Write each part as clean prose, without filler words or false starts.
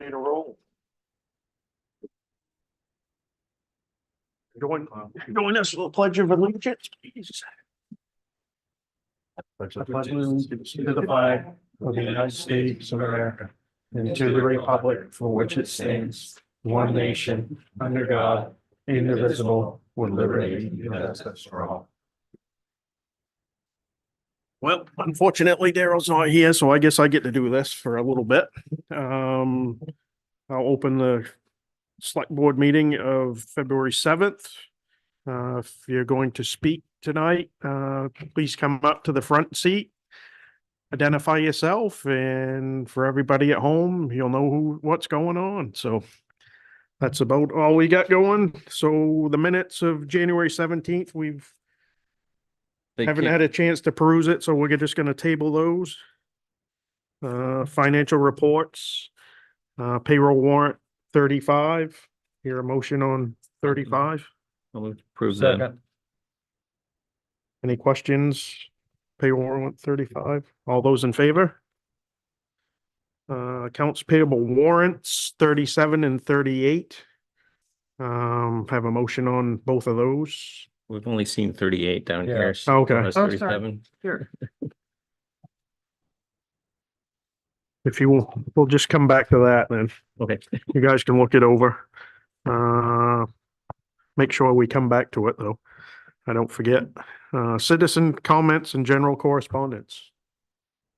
Ready to roll. Join us for the Pledge of Allegiance, please. Pledge allegiance to the flag of the United States of America and to the republic for which it stands, one nation, under God, indivisible, with liberty and justice for all. Well, unfortunately, Daryl's not here, so I guess I get to do this for a little bit. I'll open the select board meeting of February 7th. If you're going to speak tonight, please come up to the front seat. Identify yourself, and for everybody at home, you'll know what's going on. So that's about all we got going. So the minutes of January 17th, haven't had a chance to peruse it, so we're just gonna table those. Financial reports, payroll warrant 35. Hear a motion on 35. I'll approve that. Any questions? Payroll warrant 35. All those in favor? Accounts payable warrants 37 and 38. Have a motion on both of those. We've only seen 38 down Yeah. here. So Okay. it's 37. Sure. If you will, we'll just come back to that then. Okay. You guys can look it over. Make sure we come back to it though. I don't forget. Citizen comments and general correspondence.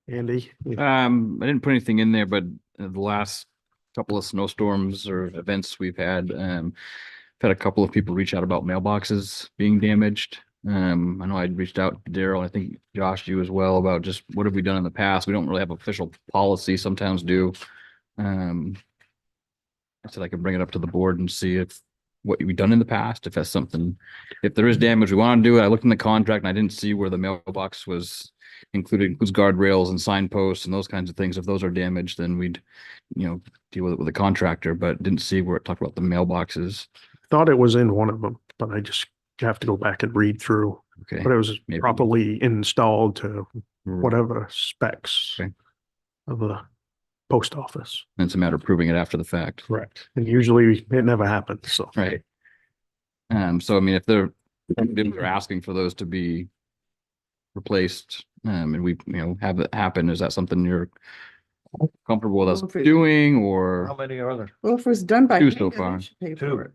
Andy? I didn't put anything in there, but the last couple of snowstorms or events we've had, had a couple of people reach out about mailboxes being damaged. I know I'd reached out to Daryl, I think Josh, you as well, about just what have we done in the past? We don't really have official policy, sometimes do. I said I could bring it up to the board and see if what we've done in the past, if that's something, if there is damage, we want to do it. I looked in the contract and I didn't see where the mailbox was includes guardrails and signposts and those kinds of things. If those are damaged, then we'd, deal with it with a contractor, but didn't see where it talked about the mailboxes. Thought it was in one of them, but I just have to go back and read through. Okay. But it was Maybe. properly installed to whatever specs Okay. of the post office. And it's a matter of proving it after the fact. Correct. And usually it never happens, so. Right. So I mean, if they're asking for those to be replaced, and we, have it happen, is that something you're comfortable with us Well, if it- doing, or? How many are there? Well, if it's done by. Two me, so then far. they should pay Two. for it.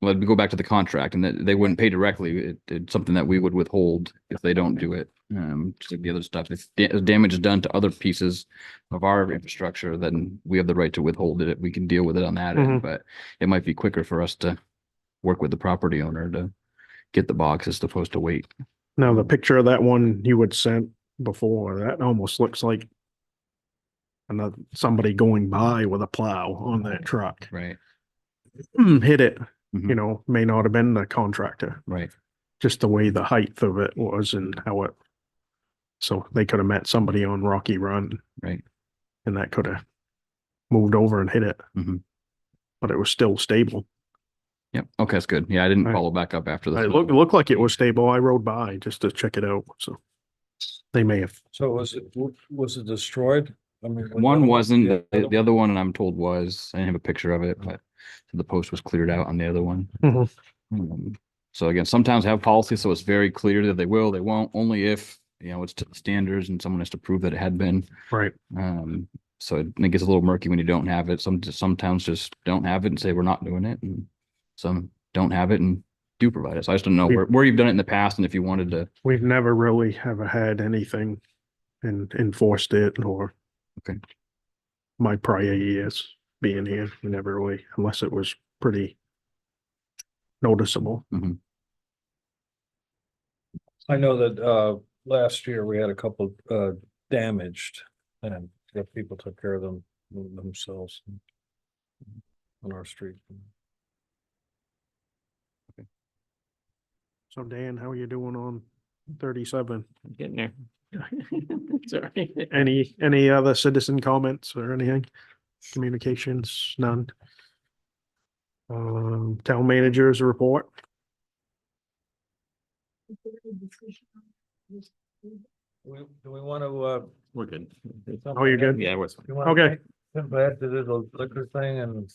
Well, we go back to the contract and that they wouldn't pay directly. It's something that we would withhold if they don't do it. Just like the other stuff. If damage is done to other pieces of our infrastructure, then we have the right to withhold it. We can deal with it on that end, but it might be quicker for us to work with the property owner to get the box as opposed to wait. Now the picture of that one you had sent before, that almost looks like somebody going by with a plow on that truck. Right. Hit it, Mhm. may not have been the contractor, Right. just the way the height of it was and how it. So they could have met somebody on Rocky Run. Right. And that could have moved over and hit it. Mhm. But it was still stable. Yep. Okay. That's good. Yeah. I didn't Right. follow back up after It the. looked like it was stable. I rode by just to check it out, so. They may have, So was it destroyed? I mean. One wasn't, Yeah, the other one, and I'm told was, I didn't have a picture of it, but the post was cleared out on the other one. Mhm. So again, sometimes have policy, so it's very clear that they will, they won't, only if, it's to the standards and someone has to prove that it had been. right, So it gets a little murky when you don't have it. Some towns just don't have it and say, we're not doing it. And some don't have it and do provide it. So I just don't know where you've done it in the past and if you wanted to. we've never really ever had anything and enforced it or. Okay. My prior years being here, we never really, unless it was pretty noticeable. I know that last year we had a couple damaged and the people took care of them themselves on our street. So Dan, how are you doing on 37? Getting there. Sorry. Any other citizen comments or anything? Communications, none. Town managers report. Do we want to, We're good. Oh, you're good? Yeah, we're. Okay. Back to the liquor thing and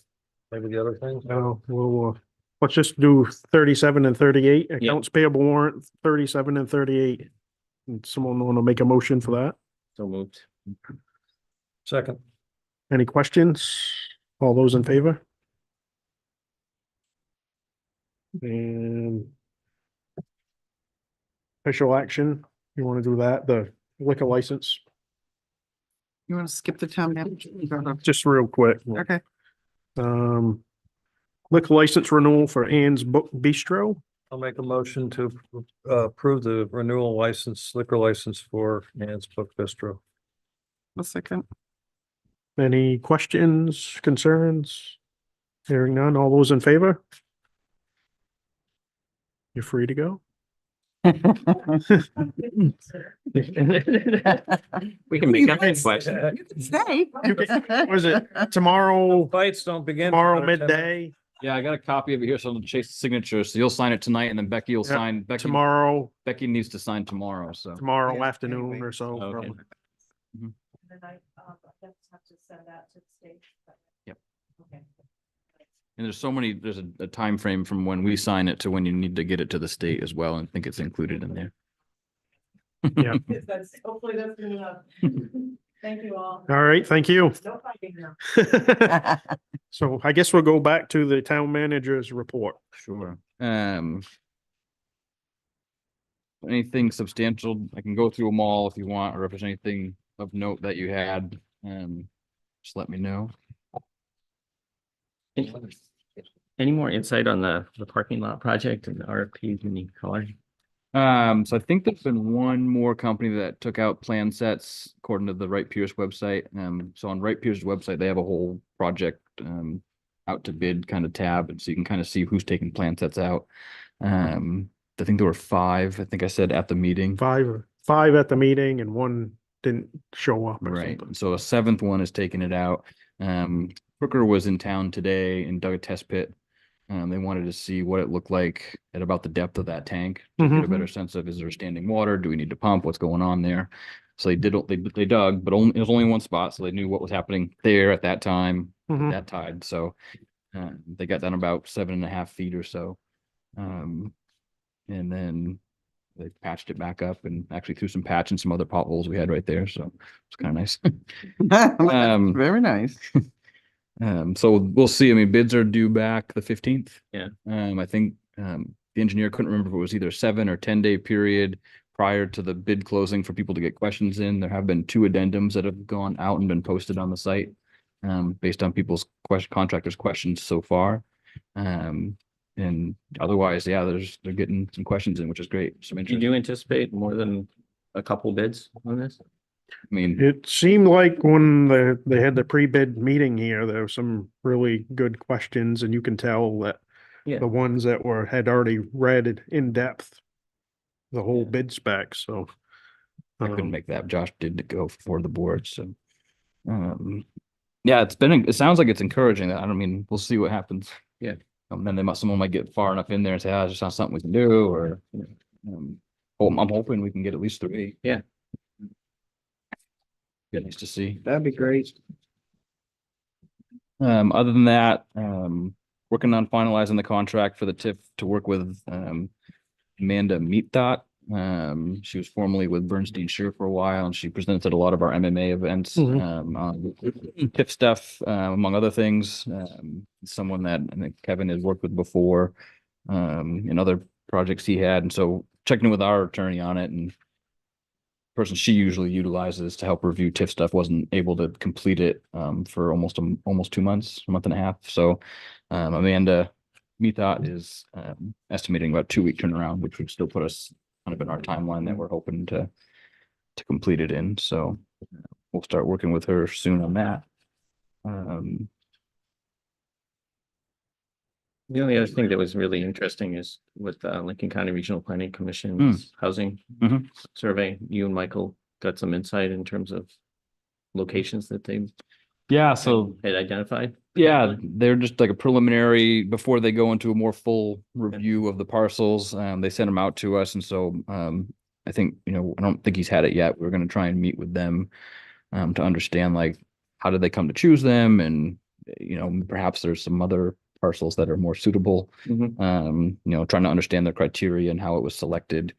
maybe the other things. No, let's just do 37 and 38, accounts payable warrant 37 and 38. And someone want to make a motion for that? So moved. Second. Any questions? All those in favor? And official action, you want to do that, the liquor license, You want to skip the town manager? just real quick. Okay, Liquor license renewal for Ann's Book Bistro. I'll make a motion to approve the renewal license, liquor license for Ann's Book Bistro. a second. Any questions, concerns? Hearing none, all those in favor? You're free to go. We can make up a question. Stay. Was it tomorrow, Fights don't begin. tomorrow midday, Yeah, I got a copy of it here, so I'll chase the signature. So you'll sign it tonight and then Becky will Yeah, sign. tomorrow Becky needs to sign tomorrow, so. afternoon or so. Okay. probably. And then I just have to send that to the state. Yep. Okay. And there's a time frame from when we sign it to when you need to get it to the state as well. And I think it's included in there. Yeah. Hopefully that's good enough. Thank you all. All right, thank you. No fighting now. So I guess we'll go back to the town manager's report. Sure. Anything substantial, I can go through them all if you want, or if there's anything of note that you had, just let me know. Any more insight on the parking lot project and the RFPs in color? So I think there's been one more company that took out plan sets according to the Wright Pierce website. So on Wright Pierce's website, they have a whole project out to bid kind of tab, and so you can kind of see who's taking plan sets out. I think there were 5, I think I said at the meeting. Five at the meeting and one didn't show up or Right. something. So a 7th one is taking it out. Hooker was in town today and dug a test pit. They wanted to see what it looked like at about the depth of that tank to get a better sense of, is there standing water? Do we need to pump? What's going on there? So they dug, but it was only one spot. So they knew what was happening there at that time, Mhm. that tide. So they got down about 7.5 feet or so. And then they patched it back up and actually threw some patch in some other potholes we had right there. So it's kind of nice. Very nice. So we'll see. I mean, bids are due back the 15th. Yeah. I think the engineer couldn't remember if it was either 7 or 10-day period prior to the bid closing for people to get questions in. There have been 2 addendums that have gone out and been posted on the site based on people's contractors' questions so far. And otherwise, yeah, they're getting some questions in, which is great. Some Do interest. you anticipate more than a couple bids on this? I mean, It seemed like when they had the pre-bid meeting here, there were some really good questions, and you can tell that Yeah. the ones that had already read it in depth, the whole Yeah. bid spec, so. I couldn't um, make that. Josh did go for the board, so. Yeah, it sounds like it's encouraging. I don't mean, we'll see what happens. Yeah. Then someone might get far enough in there and say, it's just not something we can do, or, I'm hoping we can get at least 3. Yeah. Be nice to see. That'd be great. Other than that, working on finalizing the contract for the TIF to work with, Amanda Meetdot. She was formerly with Bernstein Shear for a while, and she presented at a lot of our MMA events, on TIF stuff, among other things. Someone that I think Kevin has worked with before, in other projects he had. And so checking with our attorney on it, and person she usually utilizes to help review TIF stuff wasn't able to complete it, for almost 2 months, a month and a half. So, Amanda Meethot is, estimating about 2-week turnaround, which would still put us kind of in our timeline that we're hoping to complete it in. So we'll start working with her soon on that. The only other thing that was really interesting is with Lincoln County Regional Planning Commission's housing Mhm. survey, you and Michael got some insight in terms of locations that they Yeah, so had identified. yeah, they're just like a preliminary before they go into a more full review of the parcels. They sent them out to us, and so I think, I don't think he's had it yet. We're going to try and meet with them to understand like how did they come to choose them? And, perhaps there's some other parcels that are more suitable. Trying to understand their criteria and how it was selected.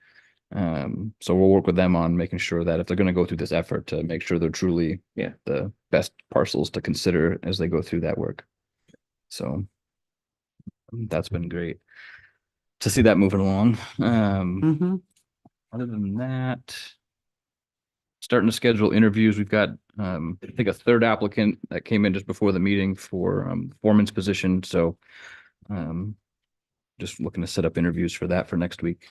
So we'll work with them on making sure that if they're going to go through this effort, to make sure they're truly the best parcels to consider as they go through that work. So that's been great to see that moving along. Mm-hmm. Other than that, starting to schedule interviews. We've got, I think, a third applicant that came in just before the meeting for foreman's position. So just looking to set up interviews for that for next week.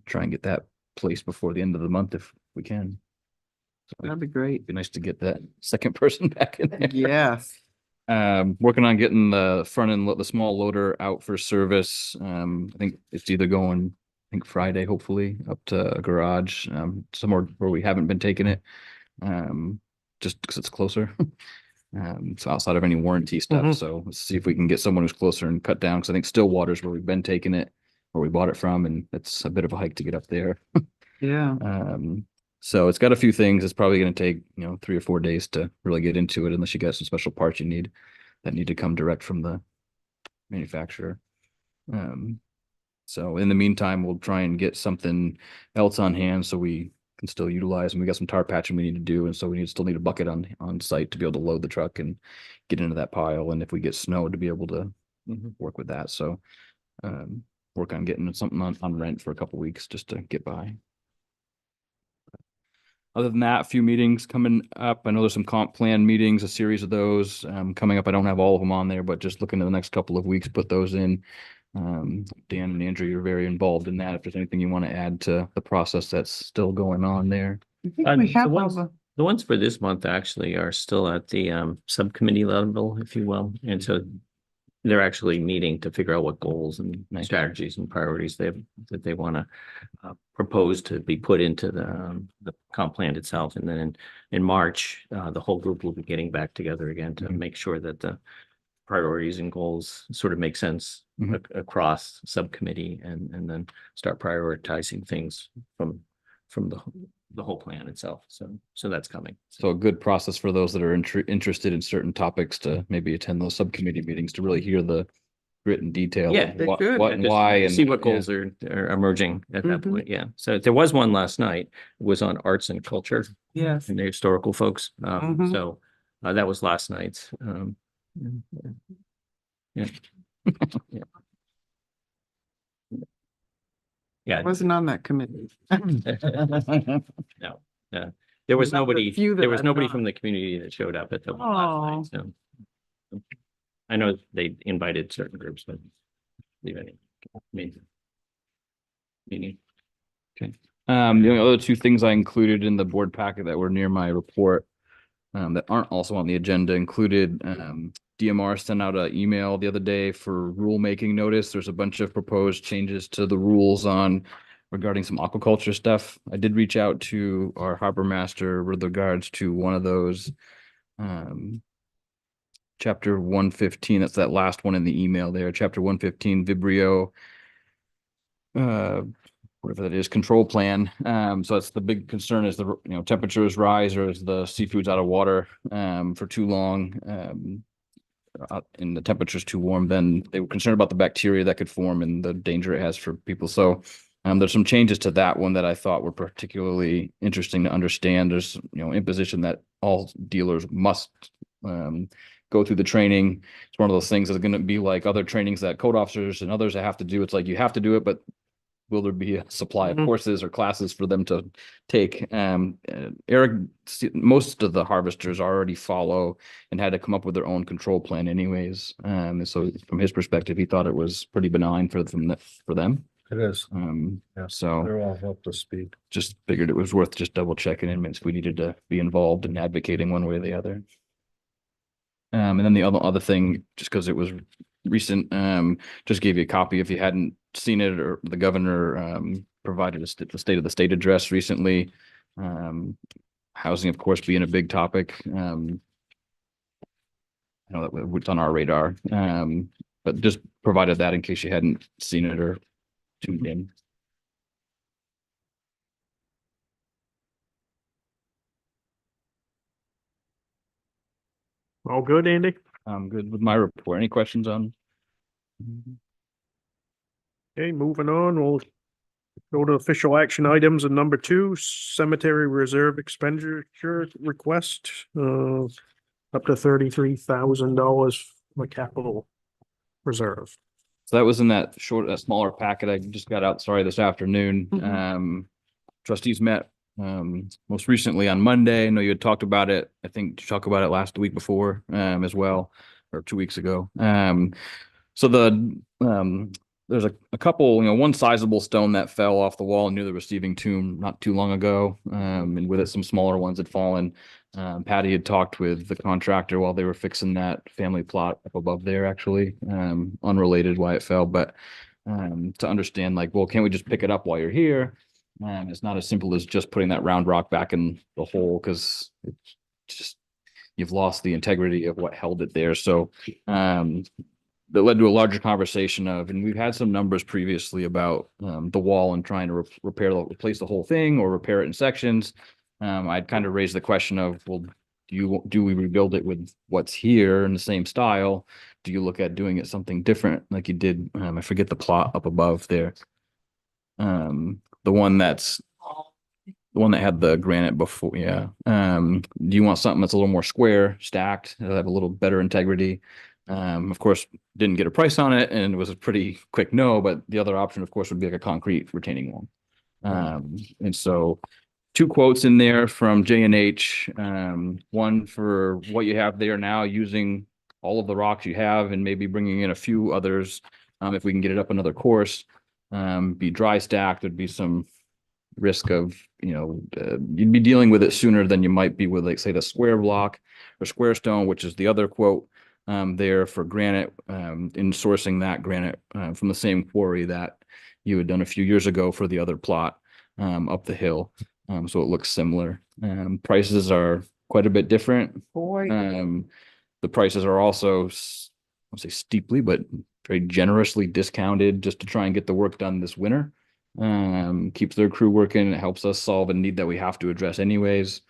Try and get that placed before the end of the month if we can. So That'd be great. be nice to get that second person back in there. Yes. Working on getting the front end, the small loader out for service. I think it's either going, I think Friday, hopefully, up to a garage, somewhere where we haven't been taking it. Just because it's closer. So outside of any warranty stuff. Mhm. So let's see if we can get someone who's closer and cut down. Cause I think Stillwater's where we've been taking it, where we bought it from, and it's a bit of a hike to get up there. Yeah. So it's got a few things. It's probably going to take, 3 or 4 days to really get into it, unless you got some special parts you need that need to come direct from the manufacturer. So in the meantime, we'll try and get something else on hand so we can still utilize, and we got some tar patching we need to do. And so we still need a bucket on site to be able to load the truck and get into that pile. And if we get snow, to be able to work with that. So, work on getting something on rent for a couple weeks just to get by. Other than that, a few meetings coming up. I know there's some comp plan meetings, a series of those coming up. I don't have all of them on there, but just looking at the next couple of weeks, put those in. Dan and Andrew, you're very involved in that. If there's anything you want to add to the process that's still going on there. I think we have all the. The ones for this month actually are still at the subcommittee level, if you will. And so they're actually meeting to figure out what goals and Nice. strategies and priorities that they want to propose to be put into the comp plan itself. And then in March, the whole group will be getting back together again to make sure that the priorities and goals sort of make sense across subcommittee, and then start prioritizing things from the whole plan itself. So that's coming. So a good process for those that are interested in certain topics to maybe attend those subcommittee meetings to really hear the written detail. Yeah, of they what, should. what Yeah, and just why, and see what yeah. goals are emerging at that Mhm. point. Yeah. So there was one last night. It was on arts and culture Yes. and the historical folks. Mhm. So that was last night's. Yeah. Yeah. I Yeah. wasn't on that committee. No, yeah. There was Not the nobody, few that there was I've nobody gone. from the community that showed up at the one last night. So I know they invited certain groups, but leave any meeting. The only other two things I included in the board packet that were near my report that aren't also on the agenda included DMR sent out an email the other day for rulemaking notice. There's a bunch of proposed changes to the rules regarding some aquaculture stuff. I did reach out to our harbor master with regards to one of those. Chapter 115, that's that last one in the email there. Chapter 115, Vibrio. Whatever that is, control plan. So that's the big concern is the temperatures rise or is the seafood's out of water for too long. And the temperature's too warm, then they were concerned about the bacteria that could form and the danger it has for people. So there's some changes to that one that I thought were particularly interesting to understand. There's imposition that all dealers must go through the training. It's one of those things that's going to be like other trainings that code officers and others have to do. It's like you have to do it, but will there be a supply of courses or classes for them to take? Eric, most of the harvesters already follow and had to come up with their own control plan anyways. And so from his perspective, he thought it was pretty benign for them. It is. Yeah. So They're all up to speed. just figured it was worth just double checking in if we needed to be involved in advocating one way or the other. And then the other thing, just because it was recent, just gave you a copy if you hadn't seen it, or the governor provided the state of the state address recently. Housing, of course, being a big topic. I know that it's on our radar, but just provided that in case you hadn't seen it or tuned in. All good, Andy? I'm good with my report. Any questions on? Okay, moving on, we'll go to official action items and number 2, cemetery reserve expenditure request, up to $33,000 for capital reserve. So that was in that smaller packet I just got out, sorry, this afternoon. Mhm. Trustees met most recently on Monday. I know you had talked about it. I think you talked about it last week before as well, or 2 weeks ago. So there's a couple, one sizable stone that fell off the wall near the receiving tomb not too long ago. And with it, some smaller ones had fallen. Patty had talked with the contractor while they were fixing that family plot up above there, actually, unrelated why it fell, but to understand like, well, can't we just pick it up while you're here? It's not as simple as just putting that round rock back in the hole because it's just, you've lost the integrity of what held it there. So that led to a larger conversation of, and we've had some numbers previously about the wall and trying to replace the whole thing or repair it in sections. I'd kind of raised the question of, well, do we rebuild it with what's here in the same style? Do you look at doing it something different like you did? I forget the plot up above there. The one that had the granite before, yeah. Do you want something that's a little more square, stacked, that'll have a little better integrity? Of course, didn't get a price on it, and it was a pretty quick no. But the other option, of course, would be like a concrete retaining wall. And so, 2 quotes in there from J&H. One for what you have there now, using all of the rocks you have, and maybe bringing in a few others if we can get it up another course. Be dry stacked. There'd be some risk of, you'd be dealing with it sooner than you might be with, like, say, the square block or square stone, which is the other quote there for granite, in sourcing that granite from the same quarry that you had done a few years ago for the other plot up the hill. So it looks similar. Prices are quite a bit different. The prices are also, I won't say steeply, but very generously discounted just to try and get the work done this winter. Keeps their crew working. It helps us solve a need that we have to address anyways.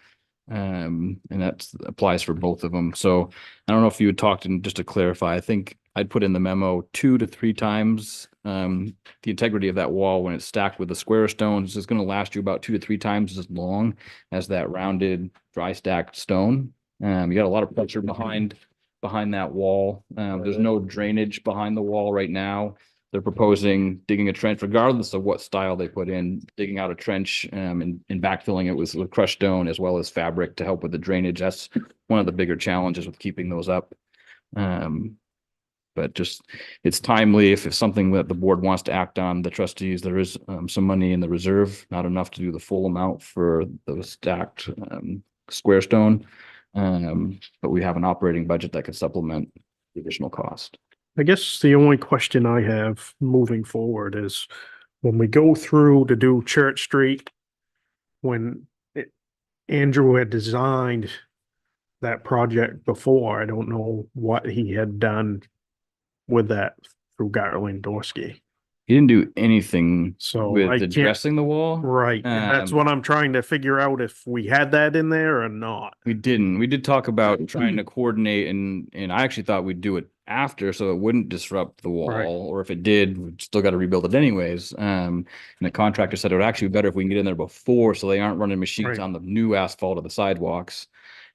And that applies for both of them. So I don't know if you had talked, and just to clarify, I think I'd put in the memo 2 to 3 times the integrity of that wall when it's stacked with the square stones is going to last you about 2 to 3 times as long as that rounded dry stacked stone. You got a lot of pressure behind that wall. There's no drainage behind the wall right now. They're proposing digging a trench, regardless of what style they put in, digging out a trench and backfilling it with crushed stone as well as fabric to help with the drainage. That's one of the bigger challenges with keeping those up. But just, it's timely. If it's something that the board wants to act on, the trustees, there is some money in the reserve, not enough to do the full amount for the stacked square stone. But we have an operating budget that could supplement the additional cost. I guess the only question I have moving forward is when we go through to do Church Street, Andrew had designed that project before, I don't know what he had done with that through Garland Dorsey. He didn't do anything So with I can't, addressing the wall. right, and that's what I'm trying to figure out, if we had that in there or not. We didn't. We did talk about trying to coordinate, and I actually thought we'd do it after so it wouldn't disrupt the wall. Right. Or if it did, we've still got to rebuild it anyways. And the contractor said it would actually be better if we can get in there before so they aren't running machines Right. on the new asphalt of the sidewalks.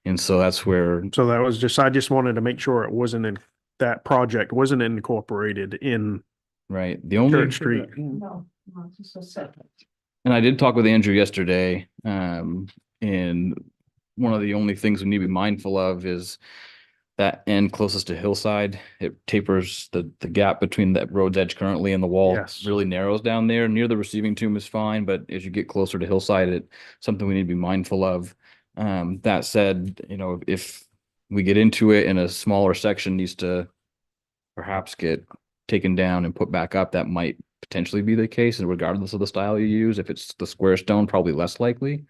And so that's where, So that was just, I just wanted to make sure it wasn't in, that project wasn't incorporated in right, the only Church Street. No, it's just a second. And I did talk with Andrew yesterday, and one of the only things we need to be mindful of is that end closest to hillside. It tapers, the gap between that road's edge currently and the wall Yes. really narrows down there. Near the receiving tomb is fine, but as you get closer to hillside, it's something we need to be mindful of. That said, if we get into it and a smaller section needs to perhaps get taken down and put back up, that might potentially be the case. And regardless of the style you use, if it's the square stone, probably less likely.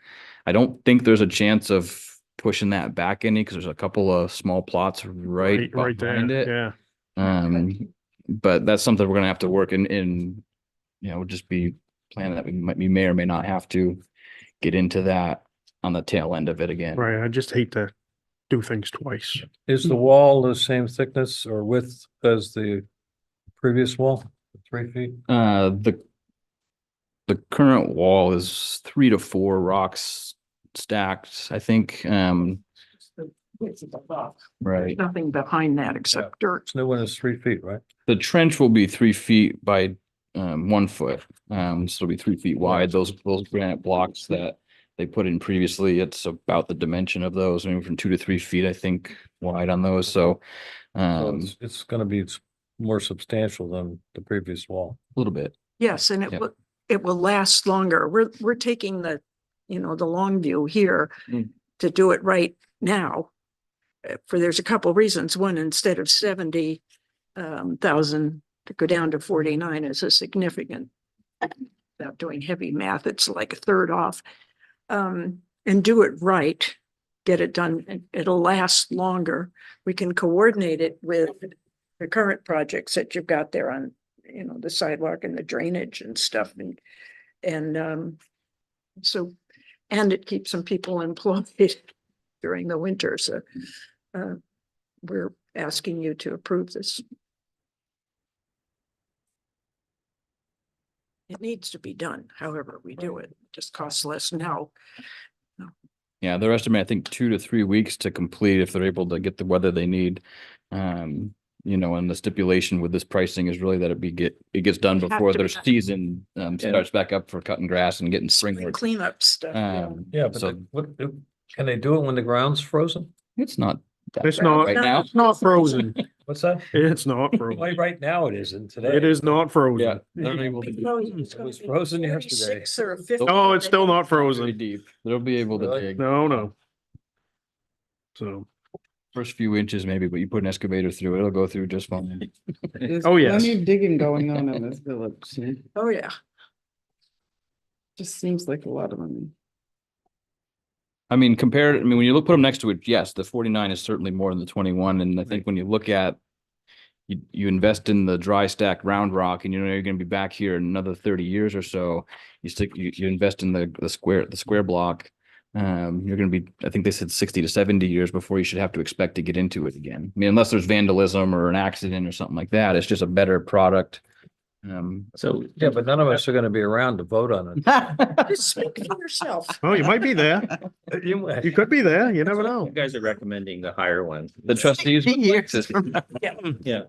I don't think there's a chance of pushing that back any because there's a couple of small plots right behind it. Yeah. But that's something we're gonna have to work in, just be planning that we may or may not have to get into that on the tail end of it again. Right, I just hate to do things twice. Is the wall the same thickness or width as the previous wall, 3 feet? The current wall is 3 to 4 rocks stacked, I think. It's above. Right. Nothing behind that except dirt. This new one is 3 feet, right? The trench will be 3 feet by 1 foot. So it'll be 3 feet wide. Those granite blocks that they put in previously, it's about the dimension of those, maybe from 2 to 3 feet, I think, wide on those. So So a it's gonna be more substantial than the previous wall. little bit. Yes, and Yep. it will last longer. We're taking the, the long view here Mm. to do it right now. For there's a couple reasons. One, instead of 70,000 to go down to 49 is a significant, without doing heavy math, it's like a third off. And do it right, get it done, and it'll last longer. We can coordinate it with the current projects that you've got there on, the sidewalk and the drainage and stuff and so, and it keeps some people employed during the winter, so we're asking you to approve this. It needs to be done, however we do it, just costs less now. Yeah, they're estimating, I think, 2 to 3 weeks to complete if they're able to get the weather they need. And the stipulation with this pricing is really that it gets done Have before to their be done. season starts back up for cutting grass and getting spring work. Cleanup stuff. Yeah, but So can they do it when the ground's frozen? it's not. that It's bad not, right now. it's not frozen. What's that? It's not Well, frozen. right now it isn't today. It is not Yeah. frozen. they're able to It was frozen yesterday. 46 or 50. No, it's still not very frozen. deep. They'll be able to Really? dig No. So, first few inches maybe, but you put an excavator through it, it'll go through just fine. There's Oh, yes. plenty of digging going on in this village. Oh, yeah. Just seems like a lot of money. I mean, when you put them next to it, yes, the 49 is certainly more than the 21. And I think when you look at you invest in the dry stack round rock and you're going to be back here in another 30 years or so, you invest in the square block. You're going to be, I think they said 60 to 70 years before you should have to expect to get into it again. I mean, unless there's vandalism or an accident or something like that, it's just a better product. So Yeah, but none of us are gonna be around to vote on it. Just speak for yourself. oh, you might be there. You could be there. You never you know. guys are recommending the higher one. The trustees, Yeah.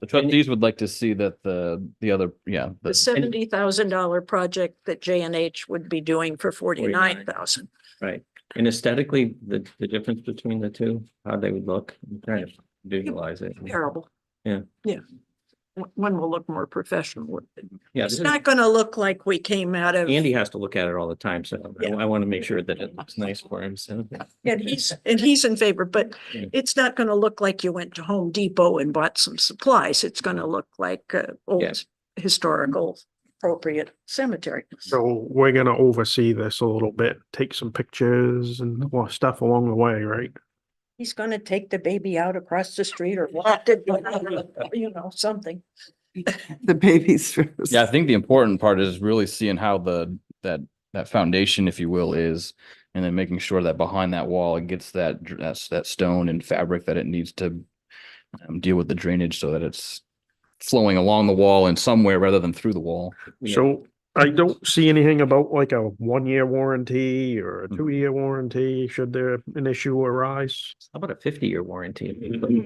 the trustees would like to see that the other, The the $70,000 project that J and H would be doing for 49,000. Right. And aesthetically, the difference between the two, how they would look, I'm trying to visualize it. Comparable. Yeah. Yeah. One will look more professional. Yeah, It's not gonna look like we came out of, Andy has to look at it all the time, so Yeah. I want to make sure that it looks nice for him, so. and he's in favor, but Yeah. it's not gonna look like you went to Home Depot and bought some supplies. It's gonna look like Yeah. old historical appropriate cemetery. So we're gonna oversee this a little bit, take some pictures and stuff along the way, right? He's gonna take the baby out across the street or walk it, something. The baby's first. yeah, I think the important part is really seeing how that foundation, if you will, is, and then making sure that behind that wall, it gets that stone and fabric that it needs to deal with the drainage so that it's flowing along the wall and somewhere rather than through the wall. Yeah. So I don't see anything about like a 1-year warranty or a Mhm. 2-year warranty, should there an issue arise? How about a 50-year warranty?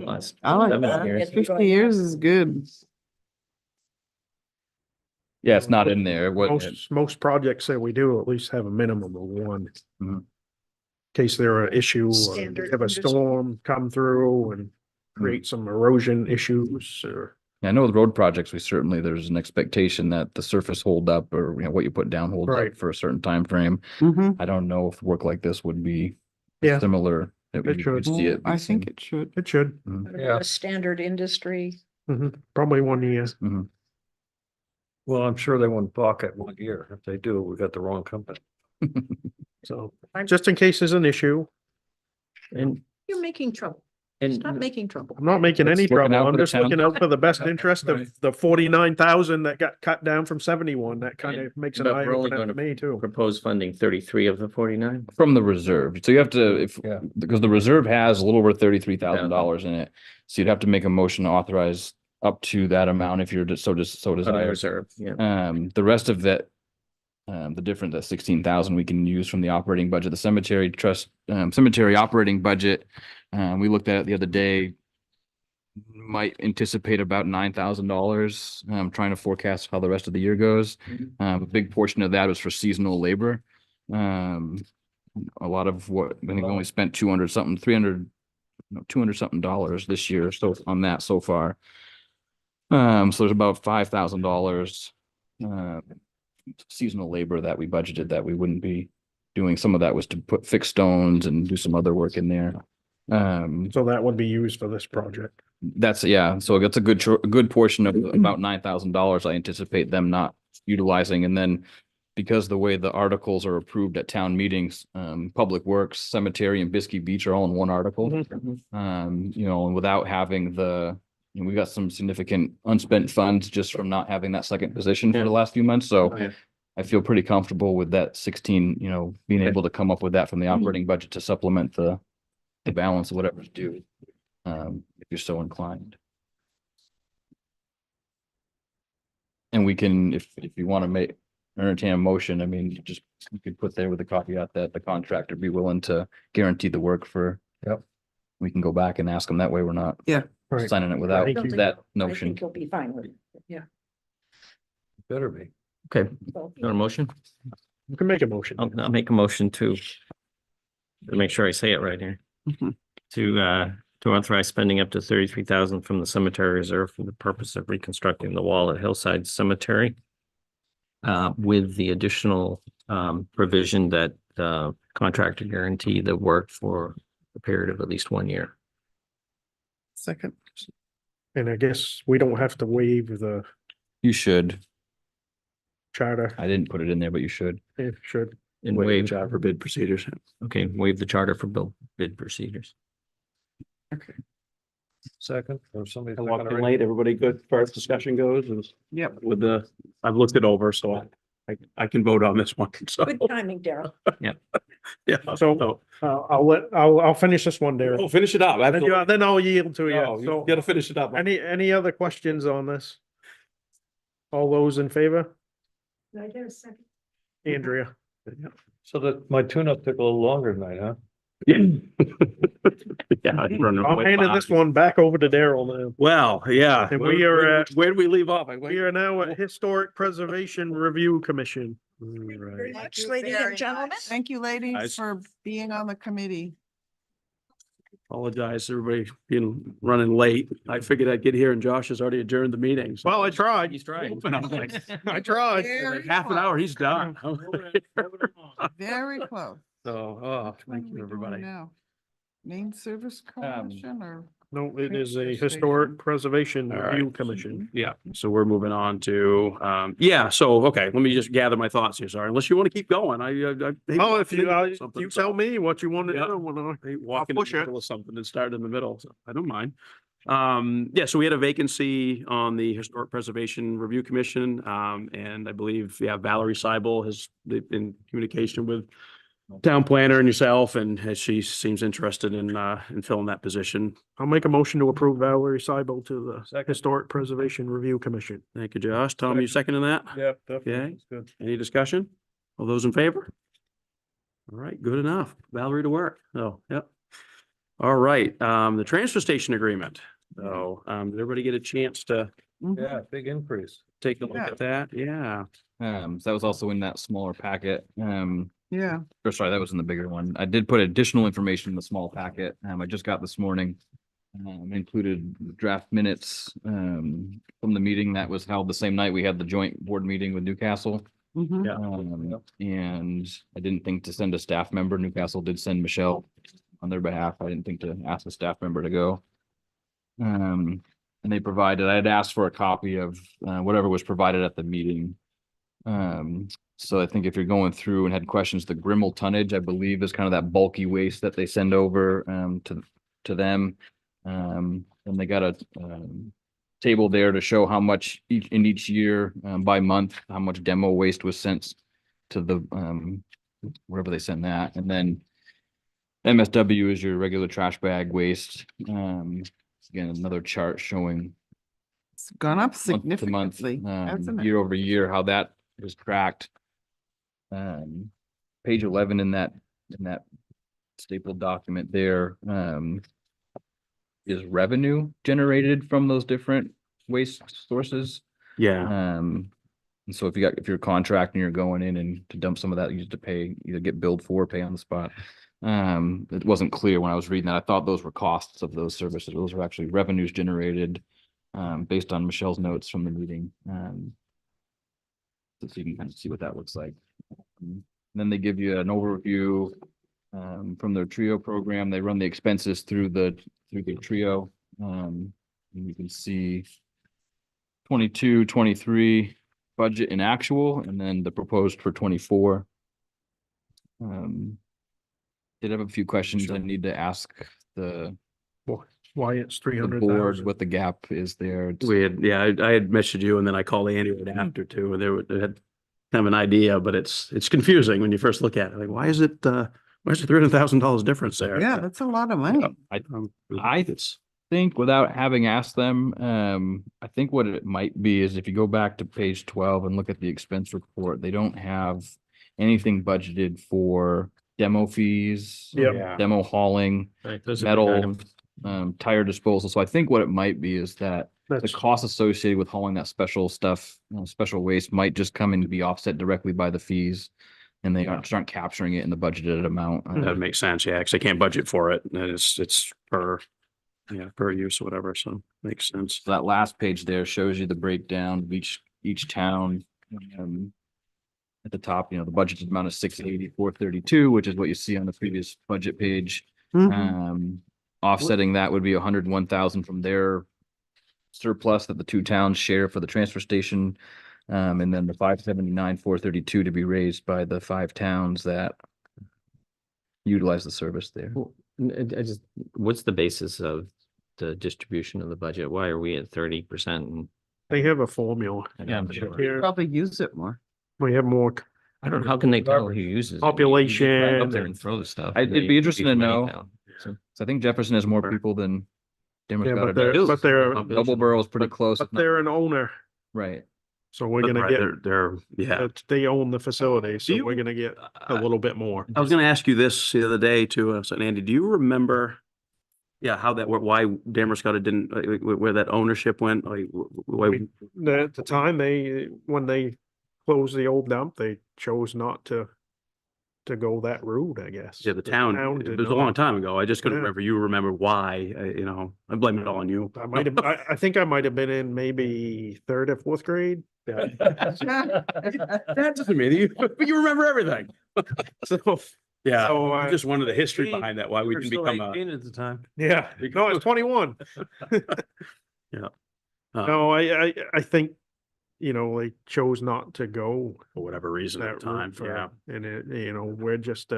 Plus I like 7 that. years. 50 years is good. Yeah, it's not in there. Most projects that we do at least have a minimum of one. Mhm. In case there are issue or Standard have a industry. storm come through and create some erosion issues or. I know with road projects, there's an expectation that the surface hold up or what you put down holds Right. up for a certain time frame. Mm-hmm. I don't know if work like this would be Yeah. similar. That It we should. would see it. I think it should. It should, Yeah. A standard industry. probably 1 year. Mhm. Well, I'm sure they won't balk at 1 year. If they do, we got the wrong company. So just in case there's an issue. And You're making trouble. Stop making trouble. I'm not making It's any working trouble. out I'm for the just looking town. out for the best interest Right. of the 49,000 that got cut down from 71. That kind And- of makes an but eye we're only opener gonna to me too. Propose funding 33 of the 49. From the reserve. So you have to, if, Yeah. because the reserve has a little over $33,000 in it. So you'd have to make a motion to authorize up to that amount if you're so Under desire. reserve, yeah. The rest of that, the different, that 16,000 we can use from the operating budget, the cemetery trust, cemetery operating budget. We looked at it the other day. Might anticipate about $9,000. Trying to forecast how the rest of the year goes. A big portion of that was for seasonal labor. A lot of what, I think we only spent 200 something, 300, no, 200 something dollars this year. So on that so far. So there's about $5,000 seasonal labor that we budgeted that we wouldn't be doing. Some of that was to put fixed stones and do some other work in there. So that would be used for this project. That's, yeah, so that's a good portion of about $9,000 I anticipate them not utilizing. And then because the way the articles are approved at town meetings, Public Works, Cemetery and Biskie Beach are all in one article. You know, and without having we got some significant unspent funds just from not having that second position for the last few months. So Oh, yeah. I feel pretty comfortable with that 16, being able to come up with that from the operating budget to supplement the balance of whatever's due. If you're so inclined. And we can, if you want to entertain a motion, I mean, you could put there with a caveat that the contractor be willing to guarantee the work for. Yep. We can go back and ask them that way. We're not Right. signing it without Thank you. that I notion. think you'll be fine with it. Yeah. Better be. Okay, Well, you want a motion? You can make a motion. I'll make a motion to make sure I say it right here. To authorize spending up to 33,000 from the cemetery reserve for the purpose of reconstructing the wall at Hillside Cemetery. With the additional provision that contractor guarantee the work for a period of at least 1 year. Second. And I guess we don't have to waive the You should. charter. I didn't put it in there, but you should. It should. And waive, For bid procedures. okay, waive the charter for bid procedures. Second, or somebody. I walked in late. Everybody good as far as discussion goes? Yep. With I've looked it over, so I can vote on this one. So, Good timing, Daryl. yeah. So I'll finish this one, Darren. Finish it up. Then I'll yield to No, you. you So gotta finish it up. any other questions on this? All those in favor? Can I get a second? Andrea? So that my tune-up took a little longer tonight, huh? Yeah. Yeah. I run I'm way handing behind. this one back over to Daryl now. Well, yeah. And we are at- Where do we leave off? We are now at Historic Preservation Review Commission. Right. Much, ladies and gentlemen. Thank you, ladies, Guys. for being on the committee. Apologize, everybody being running late. I figured I'd get here and Josh has already adjourned the meeting. so- Well, I tried. He's trying. Open, I'm like, I tried. Very half an hour, he's done. Very close. So, Which one thank are you, we doing everybody. now? Main Service Commission or? No, it is a Transfer Historic station. Preservation All right. Review Commission. Yeah, so we're moving on to, okay, let me just gather my thoughts here, sorry, unless you want to keep going, I hate Oh, if you, walking into something, you so- tell me what you want to Yeah. do. when I- I hate walking in push the it. middle of something and start in the middle, so I don't mind. So we had a vacancy on the Historic Preservation Review Commission, and I believe, Valerie Seibel has been in communication with town planner and yourself, and she seems interested in filling that position. I'll make a motion to approve Valerie Seibel to the Second. Historic Preservation Review Commission. Thank you, Josh. Tom, you seconding that? Yep. Okay. Any discussion? All those in favor? All right, good enough. Valerie to work. Oh, yep. All right, the transfer station agreement. So, did everybody get a chance to Yeah, big increase. take a look Yeah. at that? Yeah. So that was also in that smaller packet. Yeah, Or sorry, that was in the bigger one. I did put additional information in the small packet. I just got this morning. Included draft minutes from the meeting that was held the same night we had the joint board meeting with Newcastle. mhm. Yeah. And I didn't think to send a staff member. Newcastle did send Michelle on their behalf. I didn't think to ask a staff member to go. And they provided, I had asked for a copy of whatever was provided at the meeting. So I think if you're going through and had questions, the Grimmel tonnage, I believe, is kind of that bulky waste that they send over to them. And they got a table there to show how much each year, by month, how much demo waste was sent to the wherever they send that. And then MSW is your regular trash bag waste. Again, another chart showing It's gone up month to month, significantly, hasn't it? year over year, how that was tracked. Page 11 in that stapled document there, is revenue generated from those different waste sources. Yeah. And so if you're contracting, you're going in and to dump some of that, you have to pay, either get billed for or pay on the spot. It wasn't clear when I was reading that. I thought those were costs of those services. Those were actually revenues generated, based on Michelle's notes from the meeting. So you can kind of see what that looks like. And then they give you an overview, from their TRIO program. They run the expenses through the TRIO. And you can see 22, 23 budget and actual, and then the proposed for 24. Did have a few questions I need to ask the Why it's board 300,000. what the gap is there. It's- We had, yeah, I had messaged you and then I called Andy right after too, and they had kind of an idea, but it's confusing when you first look at it. Like, why is it $300,000 difference there? Yeah, that's a lot of money. I think without having asked them, I think what it might be is if you go back to page 12 and look at the expense report, they don't have anything budgeted for demo fees, Yep. demo hauling, metal, tire disposal. So I think what it might be is that the That's, cost associated with hauling that special stuff, special waste might just come in to be offset directly by the fees. And they aren't capturing it in the budgeted amount. That makes sense, yeah, because they can't budget for it, and it's per use or whatever, so makes sense. So that last page there shows you the breakdown of each town. At the top, the budgeted amount is 680,432, which is what you see on the previous budget page. Offsetting that would be 101,000 from their surplus that the two towns share for the transfer station. And then the 579,432 to be raised by the 5 towns that utilize the service there. What's the basis of the distribution of the budget? Why are we at 30%? they have a formula. Yeah, I'm sure. Here, Probably use it more. we have more I don't know. How can they tell who uses it? You Population just drive up there and- and throw the stuff. It'd and be interesting to leave money know. down. So I think Jefferson has more Sure. people than Yeah, Damariscotta but does. they're, Noblesboro is pretty close. but if not- they're an owner, Right. so we're gonna Right, get, they're they own the facility, so you- we're gonna get a little bit more. I was gonna ask you this the other day too, so Andy, do you remember? Yeah, how that, why Damariscotta didn't, where that ownership went, like, why? At the time, when they closed the old dump, they chose not to go that route, I guess. Yeah, the town, it did was a long not. time ago. I just couldn't Yeah. remember. You remember why, I blame it all on you. I might have, I think I might have been in maybe 3rd or 4th grade. That doesn't mean you, but you remember everything. So, Yeah, So, I just wondered the history behind that, why we didn't become a. at the time. yeah, no, it's 21. No, I think, they chose not to go For whatever reason at that the time, route for, yeah. and we're just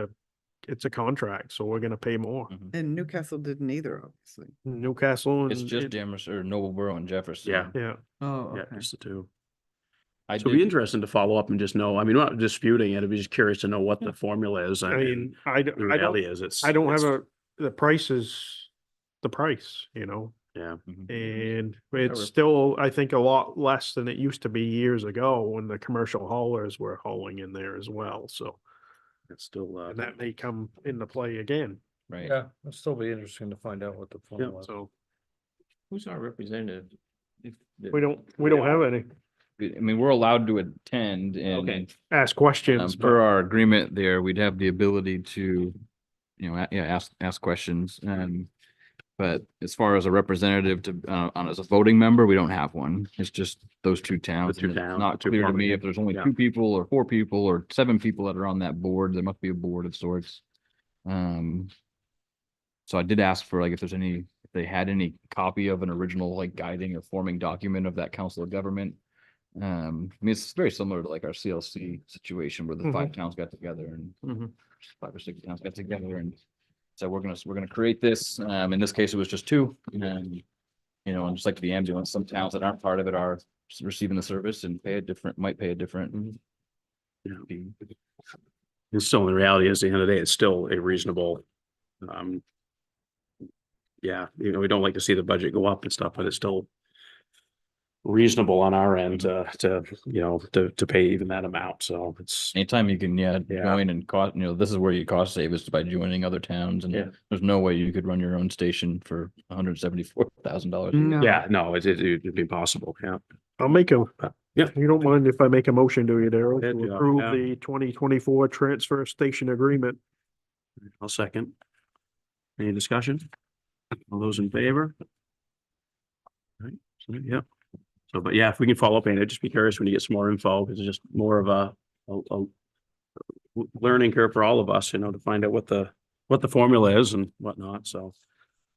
it's a contract, so we're gonna pay more. And Newcastle didn't either, obviously. Newcastle It's and, just Damaris or Noblesboro and Jefferson. Yeah. yeah, Oh, Yeah, okay. just the two. I So it'd be did, interesting to follow up and just know, I mean, we're not disputing it, I'd be just curious to know what the formula is. I mean, I The don't, reality is, it's. I don't have it's- the price is the price, Yeah, Mhm. and Whatever. it's still, I think, a lot less than it used to be years ago when the commercial haulers were hauling in there as well, so. it's still, And that may come into play again, right. Yeah, it'll still be interesting to find out what the yeah, formula is. so Who's our representative? we don't have any, I mean, we're allowed to attend Okay. and ask questions, per but our agreement there, we'd have the ability to, ask questions. But as far as a representative to, as a voting member, we don't have one. It's just those two towns. two and it's towns, Not the two clear to me prominent- if there's only yeah. 2 people or 4 people or 7 people that are on that board. There must be a board of sorts. So I did ask for if they had any copy of an original guiding or forming document of that council of government. I mean, it's very similar to our CLC situation where the 5 towns got together and Mhm. 5 or 6 towns got together and So we're gonna create this. In this case, it was just two. And, you know, and just like the ambulance, some towns that aren't part of it are receiving the service and might pay a different. fee. And still, the reality is, at the end of the day, it's still a reasonable, yeah, you know, we don't like to see the budget go up and stuff, but it's still reasonable on our end, to pay even that amount. So it's, Anytime you can, Yeah. join and cost, this is where you cost save is by joining other towns, and Yeah. there's no way you could run your own station for $174,000. No. yeah, no, it'd be possible. Yeah. I'll make a, Yeah. you don't mind if I make a motion, do you, Daryl, Yeah, to yeah. approve the 2024 transfer station agreement? I'll second. Any discussion? All those in favor? All right, so, yeah. So, but yeah, if we can follow up, and just be curious when you get some more info, because it's just more of a learning curve for all of us, to find out what the formula is and whatnot. So,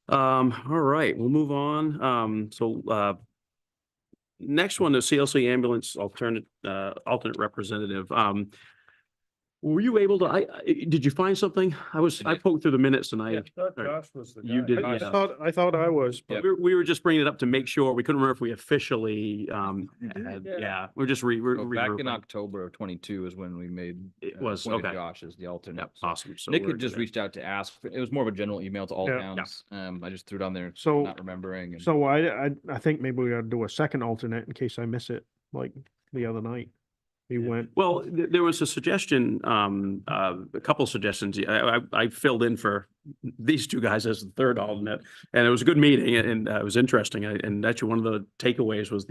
all right, we'll move on. Next one is CLC ambulance alternate representative. Were you able to, did you find something? I poked through the minutes and Yeah, I thought Josh was the You guy. did, I yeah. thought I was, but we were just bringing it up to make sure. We couldn't remember if we officially, Yeah. we're just So back in regrouping. October of 22 is when we made. It was, appointed okay. Josh as the alternate. Yep, So awesome. So Nick we're had just good. reached out to ask. It was more of a general email to all Yeah. towns. I just threw it on there, So- not remembering. And so I think maybe we ought to do a second alternate in case I miss it, like the other night. He went, Well, there was a suggestion, a couple suggestions. I filled in for these two guys as the third alternate, and it was a good meeting, and it was interesting. And actually, one of the takeaways was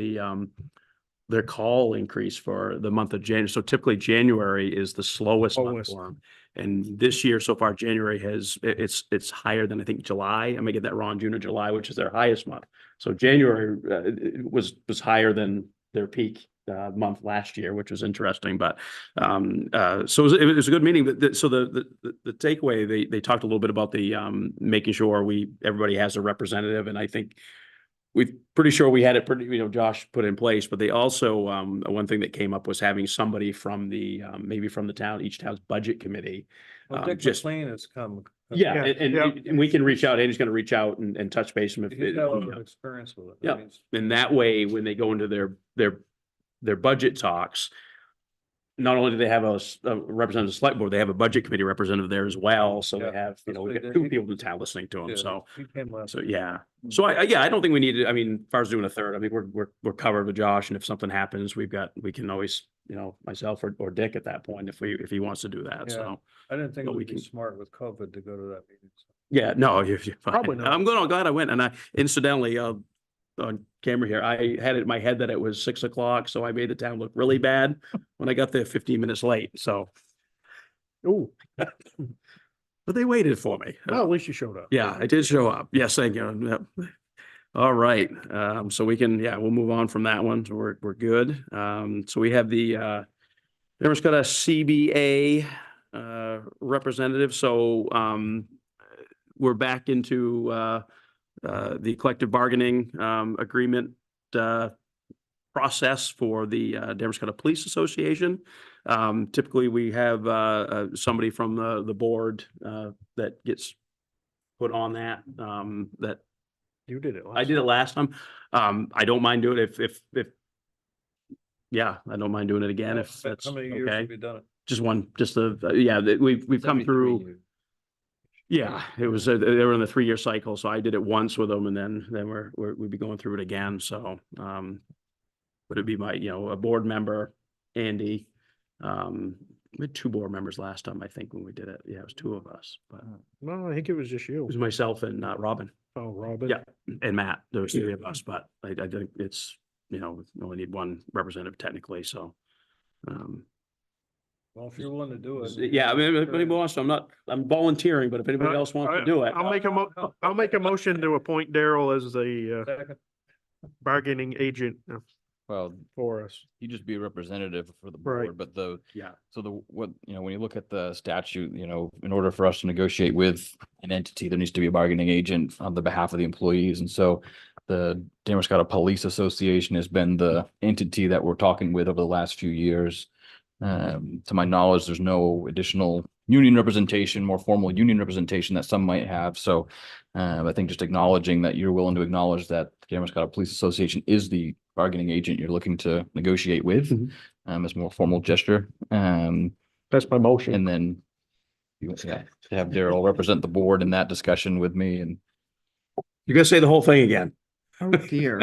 their call increase for the month of January. So typically January is the slowest month Slowest. for them. And this year so far, January it's higher than I think July. I may get that wrong, June or July, which is their highest month. So January was higher than their peak month last year, which was interesting. But so it was a good meeting. So the takeaway, they talked a little bit about the making sure everybody has a representative, and I think we're pretty sure we had it pretty, Josh put in place. But they also one thing that came up was having somebody from the maybe from the town, each town's budget committee. Well, Dick just McLean has come. yeah, Yeah, and, yeah. and we can reach out. Andy's going to reach out and touch base with He's got a lot of experience with it. Yeah. I mean, and that way, when they go into their budget talks, not only do they have a representative select board, they have a budget committee representative there as well. So Yeah, they have, that's we what got they two did. people in town listening to them. yeah, So, he came last. so yeah. So I don't think we need to, I mean, as far as doing a third, I think we're covered with Josh. And if something happens, we can always, myself or Dick at that point, if he wants to do that. Yeah. So, I didn't think it but we would be can- smart with COVID to go to that meeting. So. yeah, no, you're fine. Probably not. I'm glad I went. And I incidentally, on camera here, I had it in my head that it was 6 o'clock. So I made the town look really bad when I got there 15 minutes late. So, oh, but they waited for me. well, at least you showed up. Yeah, I did show up. Yes, thank you. Yep. All right. So we'll move on from that one. So we're good. So we have the Damariscotta CBA representative. So we're back into the collective bargaining agreement process for the Damariscotta Police Association. Typically, we have somebody from the board that gets put on that. That You did it. I did it last time. I don't mind doing it if I don't mind doing it again if that's How many years okay. have you done it? Just one, we've come through. Yeah, it was, they were in the 3-year cycle, so I did it once with them and then we'd be going through it again, so, would it be my, a board member, Andy, we had 2 board members last time, I think, when we did it. Yeah, it was 2 of us, but it No, I think it was just you. was myself and, Robin Oh, Robin. Yeah. and Matt. There was 3 of us, but I think it's, we only need 1 representative technically, so, Well, if you're willing to do it. yeah, I mean, if anybody wants to, I'm volunteering, but if anybody else wants to do it. I'll make a motion to appoint Daryl as the Second. bargaining agent Well, for us. you just be a representative for the Right. board, but Yeah. when you look at the statute, in order for us to negotiate with an entity, there needs to be a bargaining agent on the behalf of the employees. And so the Damariscotta Police Association has been the entity that we're talking with over the last few years. To my knowledge, there's no additional union representation, more formal union representation that some might have. So I think just acknowledging that you're willing to acknowledge that the Damariscotta Police Association is the bargaining agent you're looking to negotiate with, Mhm. as a more formal gesture. That's my motion. And then you to have Daryl represent the board in that discussion with me, and You're gonna say the whole thing again. Oh, dear.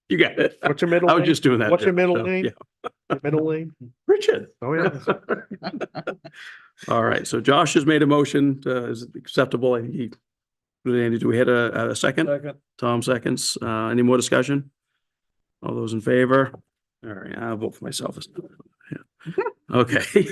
You got it. What's your middle I was name? just doing that. What's your Joe, middle so, name? yeah. Your middle name? Richard. Oh, yeah. All right, so Josh has made a motion, is it acceptable? I think he, Andy, do we hit a second? Second. Tom seconds. Any more discussion? All those in favor? All right, I'll vote for myself. Yeah. Okay.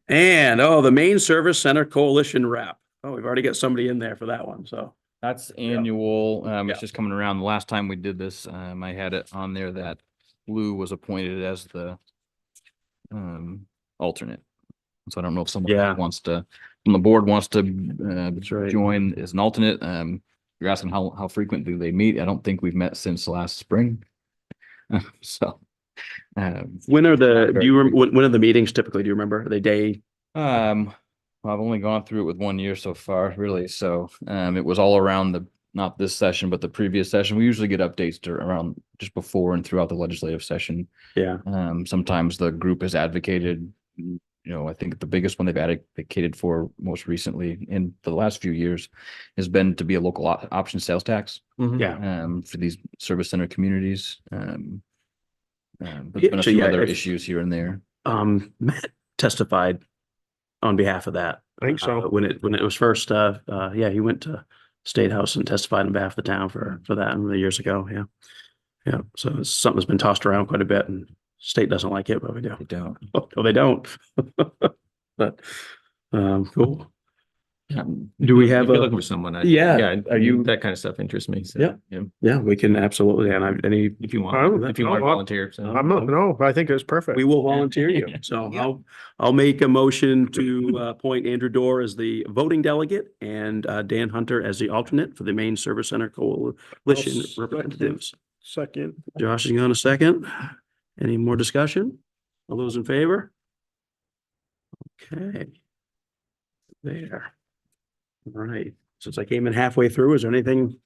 And, the Main Service Center Coalition rep. Oh, we've already got somebody in there for that one, so. that's annual. Yeah. It's just coming around. The last time we did this, I had it on there that Lou was appointed as the alternate. So I don't know if someone Yeah. wants to, from the board wants to right. join as an alternate. You're asking how frequent do they meet? I don't think we've met since last spring. So. When are when are the meetings typically? Do you remember? Are they day? I've only gone through it with 1 year so far, really. So it was all around not this session, but the previous session. We usually get updates around just before and throughout the legislative session. Yeah. Sometimes the group has advocated, I think the biggest one they've advocated for most recently in the last few years has been to be a local option sales tax. Yeah. For these service center communities. There's Yeah, been a so few yeah, other if- issues here and there. Matt testified on behalf of that. I think so. When it was first, he went to State House and testified on behalf of the town for that years ago. Yeah. Yeah. So it's something that's been tossed around quite a bit and state doesn't like it, but we do. They don't. Oh, they don't. But, cool. Do Do we have If you're a- looking for someone, Yeah, are you- that kind of stuff interests me. So, Yeah. Yeah, we can absolutely. And If you Oh, want, if you want to no, volunteer. So. I'm not, no, I think it's perfect. we will volunteer you. So Yeah. I'll make a motion to appoint Andrew Dorr as the voting delegate and Dan Hunter as the alternate for the Main Service Center Coalition I'll representatives. Second. Josh, you on a second? Any more discussion? All those in favor? Okay. There. All right. Since I came in halfway through, is there anything?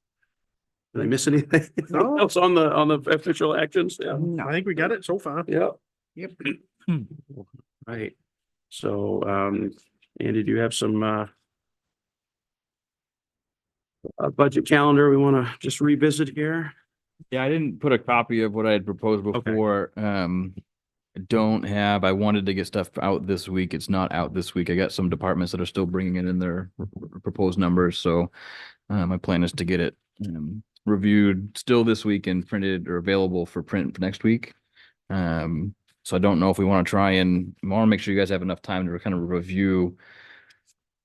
Did I miss anything? No. Else on the official actions? Yeah. I think we got it so far. Yeah. Yep. Right. So, Andy, do you have some, a budget calendar we want to just revisit here? Yeah, I didn't put a copy of what I had proposed Okay. before. I wanted to get stuff out this week. It's not out this week. I got some departments that are still bringing in their proposed numbers. So my plan is to get it reviewed still this week and printed or available for print for next week. So I don't know if we want to try and I want to make sure you guys have enough time to kind of review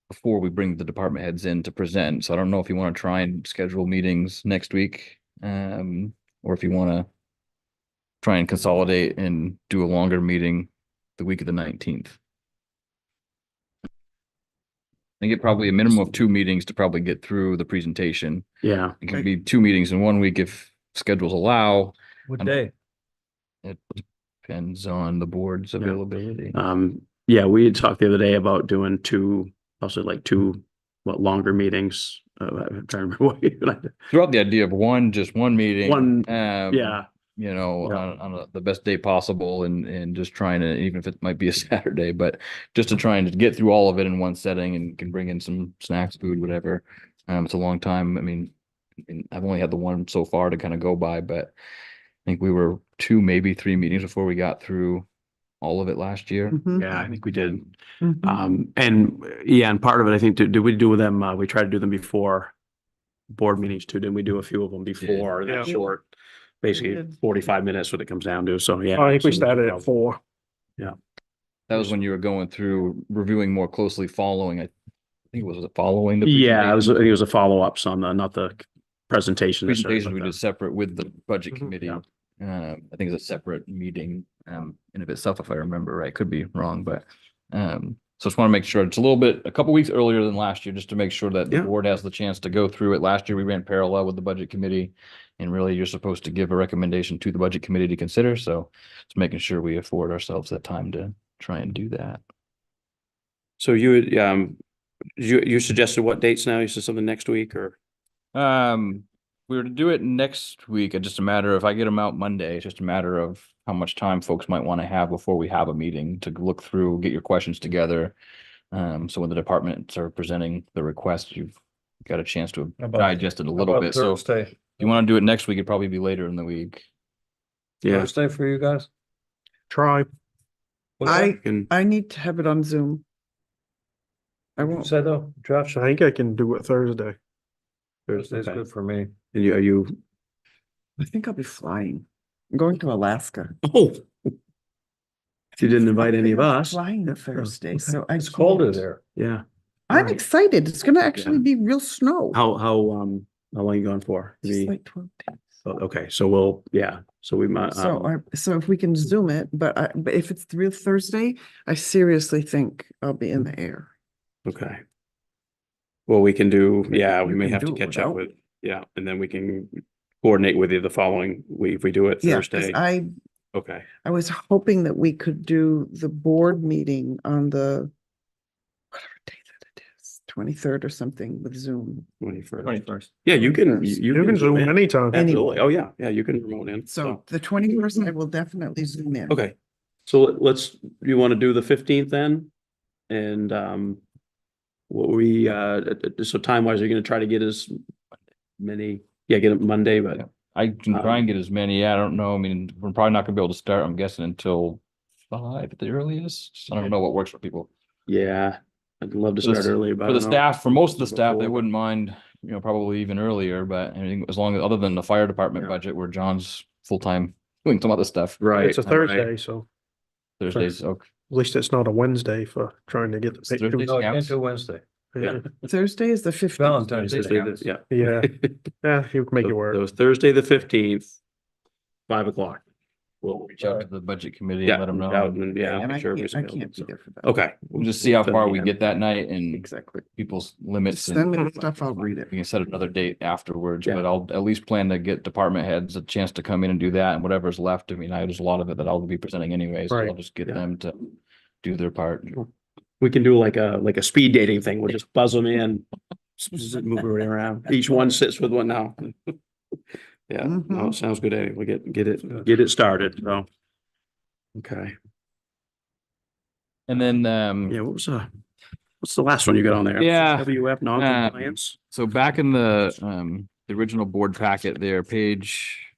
before we bring the department heads in to present. So I don't know if you want to try and schedule meetings next week, or if you want to try and consolidate and do a longer meeting the week of the 19th. I think it probably a minimum of 2 meetings to probably get through the presentation. Yeah. It can be 2 meetings in 1 week if schedules allow. What I'm- day? It depends on the board's availability. Yeah, we had talked the other day about doing two longer meetings. I'm trying to remember what. Throughout the idea of just one meeting. One, Yeah. Yeah, On the best day possible and just trying to, even if it might be a Saturday, but just to try and get through all of it in one setting and can bring in some snacks, food, whatever. It's a long time. I mean, I've only had the one so far to kind of go by, but I think we were 2, maybe 3 meetings before we got through all of it last year. Mhm. yeah, I think we did. Mhm. And part of it, I think, did we do them, we tried to do them before board meetings too, didn't we do a few of them before Yeah. that short? Basically did. 45 minutes what it comes down to, so yeah. I think we so- started at 4. That was when you were going through reviewing more closely following, I think was it following the Yeah, I presentation? think it was a follow-ups on not the presentation. necessarily, Presentation we but did separate with the budget Mhm, committee. yeah. I think it's a separate meeting, in of itself, if I remember right, could be wrong, but, so just want to make sure it's a couple weeks earlier than last year, just to make sure that the Yeah. board has the chance to go through it. Last year, we ran parallel with the budget committee. And really, you're supposed to give a recommendation to the budget committee to consider, so just making sure we afford ourselves that time to try and do that. So you suggested what dates now? You said something next week or? We were to do it next week. It's just a matter of, if I get them out Monday, it's just a matter of how much time folks might want to have before we have a meeting to look through, get your questions together. So when the departments are presenting the request, you've got a chance to How about- digest it a How little about bit. So if Thursday, you want to do it next week, it'd probably be later in the week. Yeah. Thursday for you guys? Try. What's I, that? Can, I need to have it on Zoom. I You won't, said though, Josh, I think I can do it Thursday. Thursday's okay. good for me. And are you? I think I'll be flying. I'm going to Alaska. Oh. You didn't invite any of I'm us. Flying Thursday, so I. It's colder can't. there. Yeah. I'm Right. excited. It's gonna actually Yeah. be real snow. How long you gone for? Just like 12 days. Okay, so so we might, So if we can Zoom it, but if it's the real Thursday, I seriously think I'll be in the air. okay. Well, we can do, Maybe we you may can have to do it catch up without with, and then we can coordinate with you the following week if we do it Yeah, 'cause Thursday. Okay. I was hoping that we could do the board meeting on the whatever day that it is, 23rd or something with Zoom. 21st. Yeah, you can, You can Zoom in. anytime. Absolutely. Oh, yeah, you can remote in. So the 21st, I will definitely Zoom in. Okay, so let's, you want to do the 15th then? And, what so time wise, are you gonna try to get as many, get it Monday, but Yeah. I can try and get as many. I don't know. I mean, we're probably not gonna be able to start, I'm guessing, until 5 at the earliest. I don't know what works for people. yeah, I'd love to For the start s- early, but For I the don't know. staff, for most of the staff, they Before. wouldn't mind, probably even earlier, but I think as long as, other than the fire department Yeah. budget where John's full-time doing some other stuff. Right. It's a right. Thursday, so Thursdays, okay. at least it's not a Wednesday for trying to get the. Thursdays? No, I can't Counts. do Wednesday. Yeah, Thursday is the 15th. Valentine's Thursday Day. counts. Yeah. yeah, yeah, you can make it work. So Thursday, the 15th, 5 o'clock. We'll Reach out to the budget committee Yeah, and let them reach out know. and And I make sure can't, everybody's I available, can't be so. there for that. Okay. We'll just see how Fill far me we in. get that night and Exactly. people's limits. Send And me the stuff, I'll read it. we can set another date afterwards, Yeah. but I'll at least plan to get department heads a chance to come in and do that, and whatever's left. I mean, there's a lot of it that I'll be presenting anyway, so I'll Right. just get Yeah. them to do their part. We can do like a speed dating thing. We'll just buzz them in. Move everybody around. Each one sits with one now. Yeah, no, Mhm. sounds good. Eddie. We get it started, so. Okay, And then, yeah, what's the last one you got on there? Yeah, WF non-compliance? so back in the original board packet there, page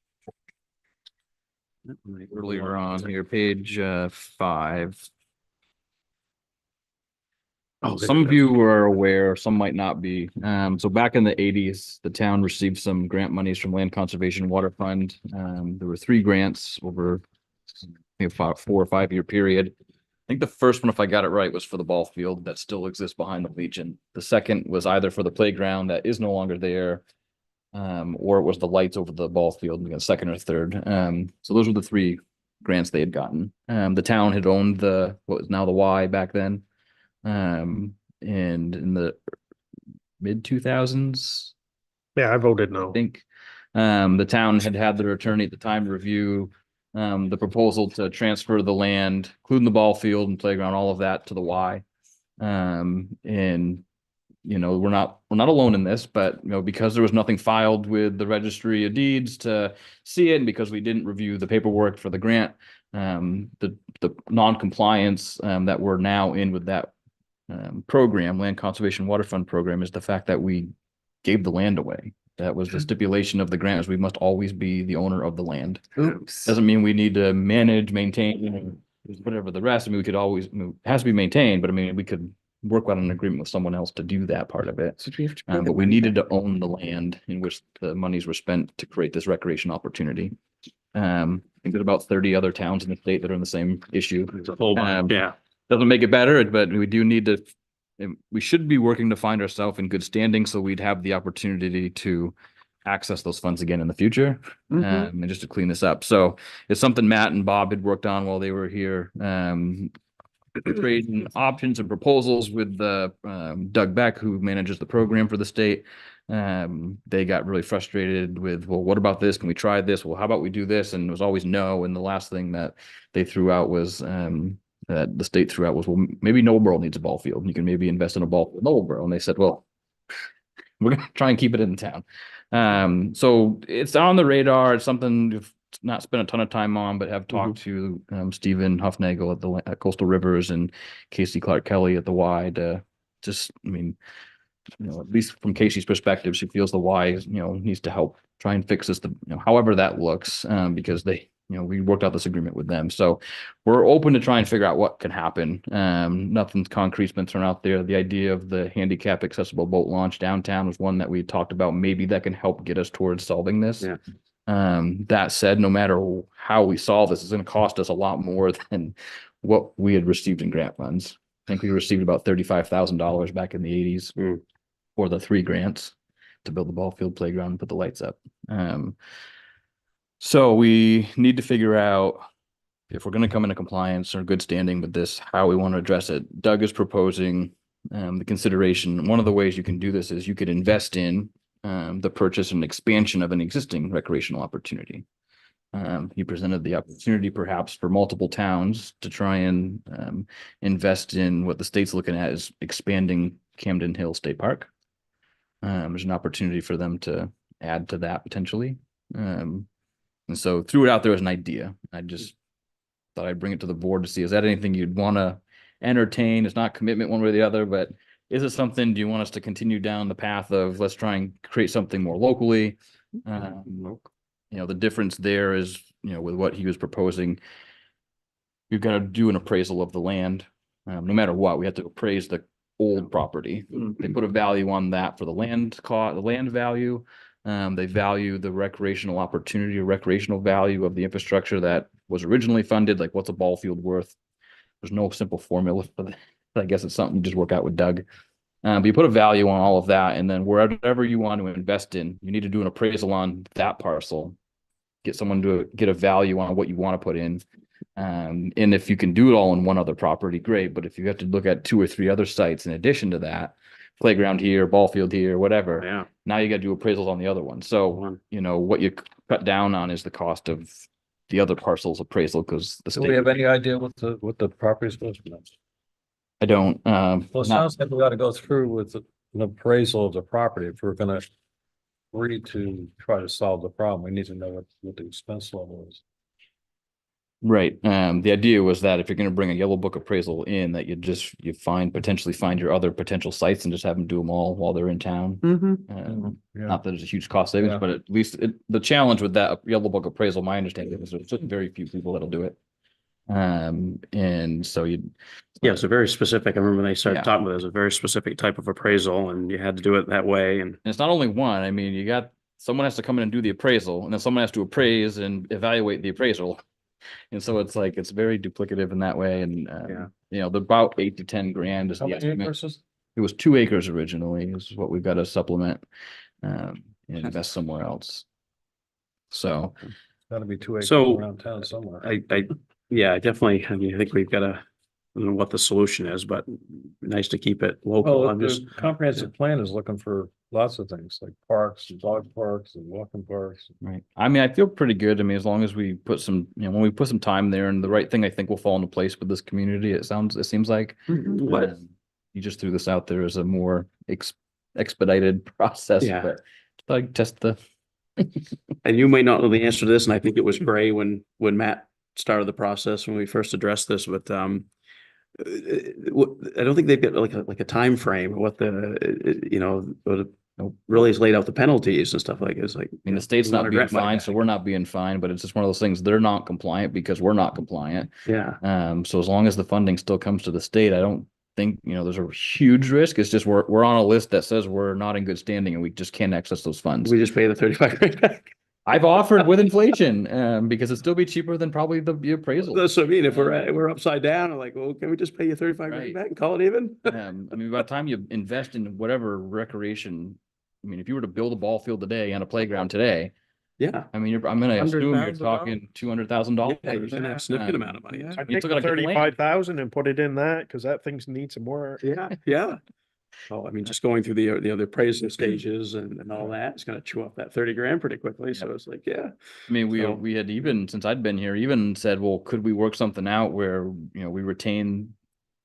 earlier on here, page 5. Oh, there Some we of go. you are aware, some might not be. So back in the 80s, the town received some grant monies from Land Conservation Water Fund. There were 3 grants over, I think, a 4 or 5 year period. I think the first one, if I got it right, was for the ball field that still exists behind the Legion. The second was either for the playground that is no longer there, or it was the lights over the ball field, and we got second or third. So those were the 3 grants they had gotten. The town had owned what was now the Y back then. And in the mid 2000s, Yeah, I voted I no. think, the town had their attorney at the time review the proposal to transfer the land, including the ball field and playground, all of that to the Y. And we're not alone in this, but because there was nothing filed with the registry of deeds to see it, and because we didn't review the paperwork for the grant, the non-compliance that we're now in with that program, Land Conservation Water Fund program, is the fact that we gave the land away. That was the stipulation of the grant, is we must always be the owner of the land. Oops. Doesn't mean we need to manage, maintain, whatever the rest. I mean, we could always, it has to be maintained, but I mean, we could work out an agreement with someone else to do that part of it. So we have to pay the But we money needed back. to own the land in which the monies were spent to create this recreation opportunity. I think there's about 30 other towns in the state that are in the same issue. It's a whole bunch, yeah. Doesn't make it better, but we do need to, we should be working to find ourselves in good standing, so we'd have the opportunity to access those funds again in the future, Mhm. and just to clean this up. So it's something Matt and Bob had worked on while they were here. Trading options and proposals with Doug Beck, who manages the program for the state. They got really frustrated with, well, what about this? Can we try this? Well, how about we do this? And it was always no. And the last thing that they threw out was that the state threw out was, well, maybe Noblesboro needs a ball field. You can maybe invest in a ball field in Noblesboro. And they said, well, we're gonna try and keep it in town. So it's on the radar. It's something we've not spent a ton of time on, but have talked to Stephen Huffnagel at Coastal Rivers and Casey Clark Kelly at the Y to just, I mean, at least from Casey's perspective, she feels the Y, needs to help try and fix this, however that looks, because they, we worked out this agreement with them. So we're open to try and figure out what can happen. Nothing concrete's been thrown out there. The idea of the handicap accessible boat launch downtown was one that we talked about. Maybe that can help get us towards solving this. Yeah. That said, no matter how we solve this, it's going to cost us a lot more than what we had received in grant funds. I think we received about $35,000 back in the 80s for the 3 grants to build the ball field, playground, and put the lights up. So we need to figure out if we're going to come into compliance or good standing with this, how we want to address it. Doug is proposing the consideration. One of the ways you can do this is you could invest in the purchase and expansion of an existing recreational opportunity. He presented the opportunity perhaps for multiple towns to try and invest in what the state's looking at is expanding Camden Hill State Park. There's an opportunity for them to add to that potentially. And so threw it out there as an idea. I just thought I'd bring it to the board to see, is that anything you'd want to entertain? It's not commitment one way or the other, but is it something, do you want us to continue down the path of let's try and create something more locally? The difference there is, with what he was proposing, we've got to do an appraisal of the land. No matter what, we have to appraise the old property. They put a value on that for the land cost, the land value. They value the recreational opportunity or recreational value of the infrastructure that was originally funded. Like, what's a ball field worth? There's no simple formula for that. I guess it's something you just work out with Doug. But you put a value on all of that, and then wherever you want to invest in, you need to do an appraisal on that parcel. Get someone to get a value on what you want to put in. And if you can do it all in one other property, great. But if you have to look at 2 or 3 other sites in addition to that, playground here, ball field here, whatever. Yeah. Now you got to do appraisals on the other one. So, what you cut down on is the cost of the other parcels appraisal because the Do we state. have any idea what the property is supposed to be? I don't. Well, it Not- sounds like we got to go through with an appraisal of the property. If we're gonna agree to try to solve the problem, we need to know what the expense level is. Right. The idea was that if you're going to bring a yellow book appraisal in, that you potentially find your other potential sites and just have them do them all while they're in town. Yeah. Not that there's a huge cost savings, Yeah. but at least the challenge with that yellow book appraisal, my understanding is there's just very few people that'll do it. And so Yeah, it's a very specific, I remember when they started Yeah. talking about it, it was a very specific type of appraisal and you had to do it that way and. and it's not only one. I mean, you got someone has to come in and do the appraisal, and then someone has to appraise and evaluate the appraisal. And so it's like it's very duplicative in that way. And Yeah. the about 8 to 10 grand is How the many estimate. acres? It was 2 acres originally, is what we've got to supplement and invest somewhere else. So Got to be 2 acres So- around town somewhere. I definitely, I mean, I think we've got to, I don't know what the solution is, but nice to keep it local. Well, I'm just, the comprehensive plan is looking for lots of things like parks and dog parks and walking parks. right. I mean, I feel pretty good. I mean, as long as we put some, when we put some time there and the right thing, I think will fall into place with this community. It seems like. What? You just threw this out there as a more expedited process, Yeah. but like test the. and you might not know the answer to this, and I think it was gray when Matt started the process when we first addressed this, but I don't think they've got like a time frame, what really has laid out the penalties and stuff like it. It's like. I mean, the state's we want not a being grant money fined, back. so we're not being fined, but it's just one of those things. They're not compliant because we're not compliant. Yeah, So as long as the funding still comes to the state, I don't think, there's a huge risk. It's just we're on a list that says we're not in good standing and we just can't access those funds. we just pay the 35 grand back. I've offered with inflation, because it'd still be cheaper than probably the appraisal. That's what I mean. If we're upside down, I'm like, well, can we just pay you 35 grand Right. back and call it even? I mean, by the time you invest in whatever recreation, I mean, if you were to build a ball field today and a playground today, Yeah. I mean, I'm gonna assume you're $100,000. talking $200,000. Yeah, you're gonna have a significant amount of money. Yeah. I You think still gotta get the land. 35,000 and put it in that, cause that thing's need some work. Yeah, yeah. So, I mean, just going through the other appraisal stages and all that, it's gonna chew up that 30 grand pretty quickly. So it's like, yeah. I mean, So- we had even, since I'd been here, even said, well, could we work something out where, we retain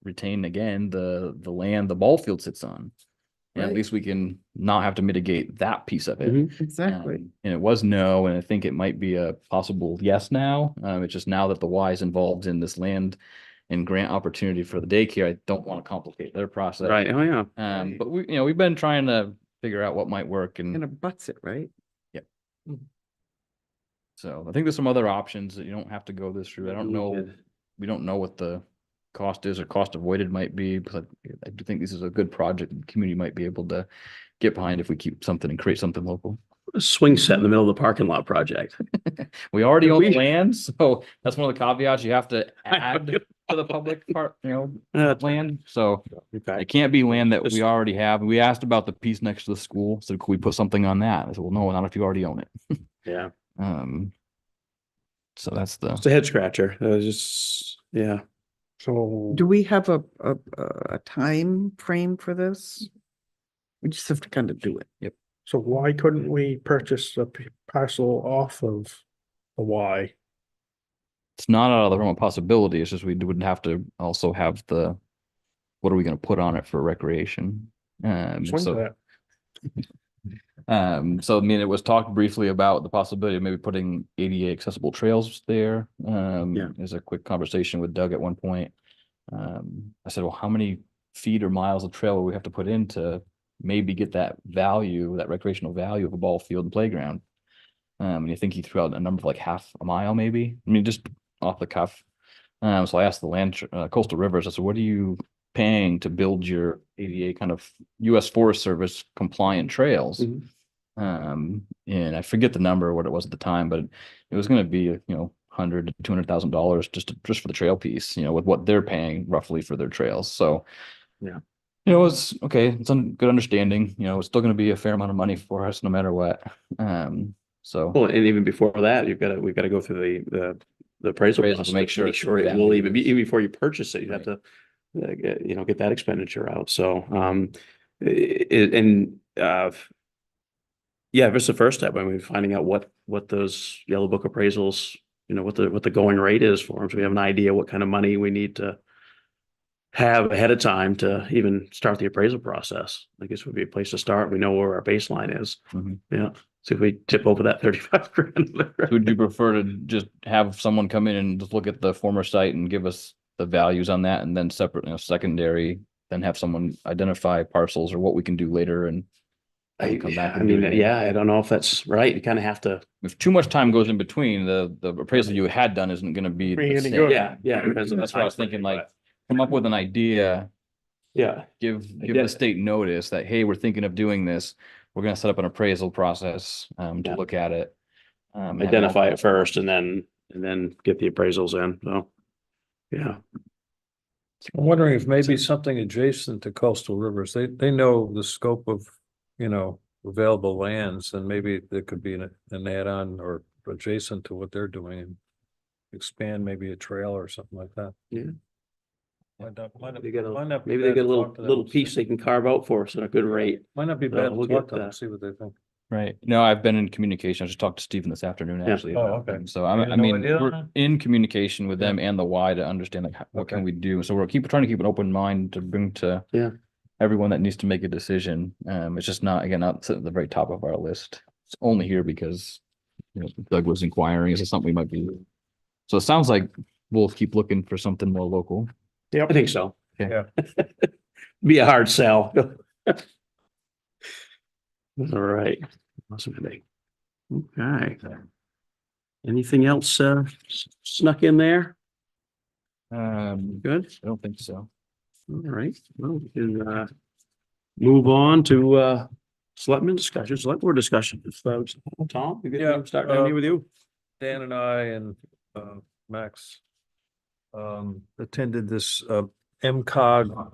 again the land the ball field sits on? And at Right. least we can not have to mitigate that piece of it. Mhm. Exactly. And it was no, and I think it might be a possible yes now. It's just now that the Y is involved in this land and grant opportunity for the daycare, I don't want to complicate their process. Right, oh, yeah. But we've been trying to figure out what might work, And and it butts it, right? so I think there's some other options that you don't have to go this route. I don't know. Good. We don't know what the cost is or cost avoided might be, but I do think this is a good project the community might be able to get behind if we keep something and create something local. A swing set in the middle of the parking lot project. We already own the We- land, so that's one of the caveats. You have to add to the public part, land. So Okay. it can't be land that Just- we already have. We asked about the piece next to the school, so could we put something on that? I said, well, no, not if you already own it. Yeah, So that's it's the, a head scratcher. It was just, yeah. So Do we have a time frame for this? We just have to kind of do it. So why couldn't we purchase a parcel off of the Y? it's not out of the realm of possibility. It's just we would have to also have what are we gonna put on it for recreation? Swing So set. So I mean, it was talked briefly about the possibility of maybe putting ADA accessible trails there. Yeah. There's a quick conversation with Doug at one point. I said, well, how many feet or miles of trail will we have to put in to maybe get that value, that recreational value of a ball field and playground? And you think he threw out a number of like half a mile, maybe? I mean, just off the cuff. So I asked the coastal rivers, I said, what are you paying to build your ADA kind of US Forest Service compliant trails? Mhm. And I forget the number, what it was at the time, but it was going to be, $100,000 to $200,000 just for the trail piece, with what they're paying roughly for their trails. So, Yeah. It's okay. It's a good understanding, it's still going to be a fair amount of money for us no matter what. So Well, and even before that, we've got to go through the appraisal Appraisal to process make sure Make it's sure it value will even be, is- even before you purchase it, you have Right. to, get that expenditure out. So, yeah, that's the first step. I mean, finding out what those yellow book appraisals, what the going rate is for them. So we have an idea what kind of money we need to have ahead of time to even start the appraisal process. I guess would be a place to start. We know where our baseline is. Mhm. Yeah. So if we tip over that 35 grand. would you prefer to just have someone come in and just look at the former site and give us the values on that and then separate, secondary, then have someone identify parcels or what we can do later and have you come back I and do mean, it again? yeah, I don't know if that's right. You kind of have to. If too much time goes in between, the appraisal you had done isn't gonna be Be the any same. good. Yeah, yeah. depends on the That's what I was time thinking, frame, like, come up with an idea, Yeah, give Yeah. the state notice that, hey, we're thinking of doing this. We're gonna set up an appraisal process, to Yeah. look at it. and have identify all- it first and then get the appraisals in. So, yeah. I'm wondering if maybe something adjacent to coastal rivers, they know the scope of, available lands, and maybe there could be an add-on or adjacent to what they're doing and expand maybe a trail or something like that. Yeah. Might not They get might not be maybe they bad get a to little talk to them little and see. piece they can carve out for us at a good rate. Might not be So bad we'll to talk get to them that. and see what they think. Right. No, I've been in communication. I just talked to Stephen this afternoon, Yeah. actually. Oh, about okay. things. So You I had no mean, idea on we're that? in communication with them and the Y to understand like what can Okay. we do? So we're trying to keep an open mind to bring to Yeah. everyone that needs to make a decision. It's just not at the very top of our list. It's only here because Doug was inquiring. Is it something we might be? So it sounds like we'll keep looking for something more local. I think so. Okay. Yeah. Be a hard sell. All right. Awesome. Okay. Anything else snuck in there? Good. I don't think so. All right. Well, we can move on to selectmen discussion, select board discussion. If, Tom, you Yeah, get start down here with you. Dan and I and Max attended this MCOG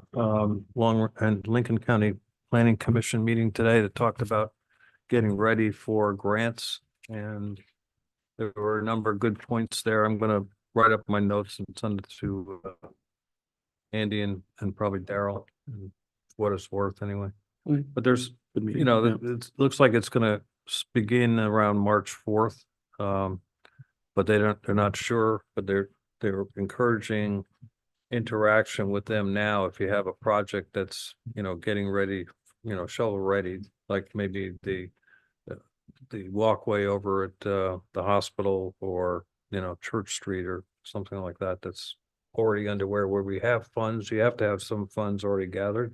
Long and Lincoln County Planning Commission meeting today that talked about getting ready for grants, and there were a number of good points there. I'm gonna write up my notes and send it to Andy and probably Daryl and what it's worth anyway. Okay. But there's, Good meeting, you know, yeah. it looks like it's gonna begin around March 4th. But they're not sure, but they're encouraging interaction with them now. If you have a project that's, you know, getting ready, you know, shovel ready, like maybe the walkway over at the hospital, or, you know, Church Street or something like that, that's already underway, where we have funds. You have to have some funds already gathered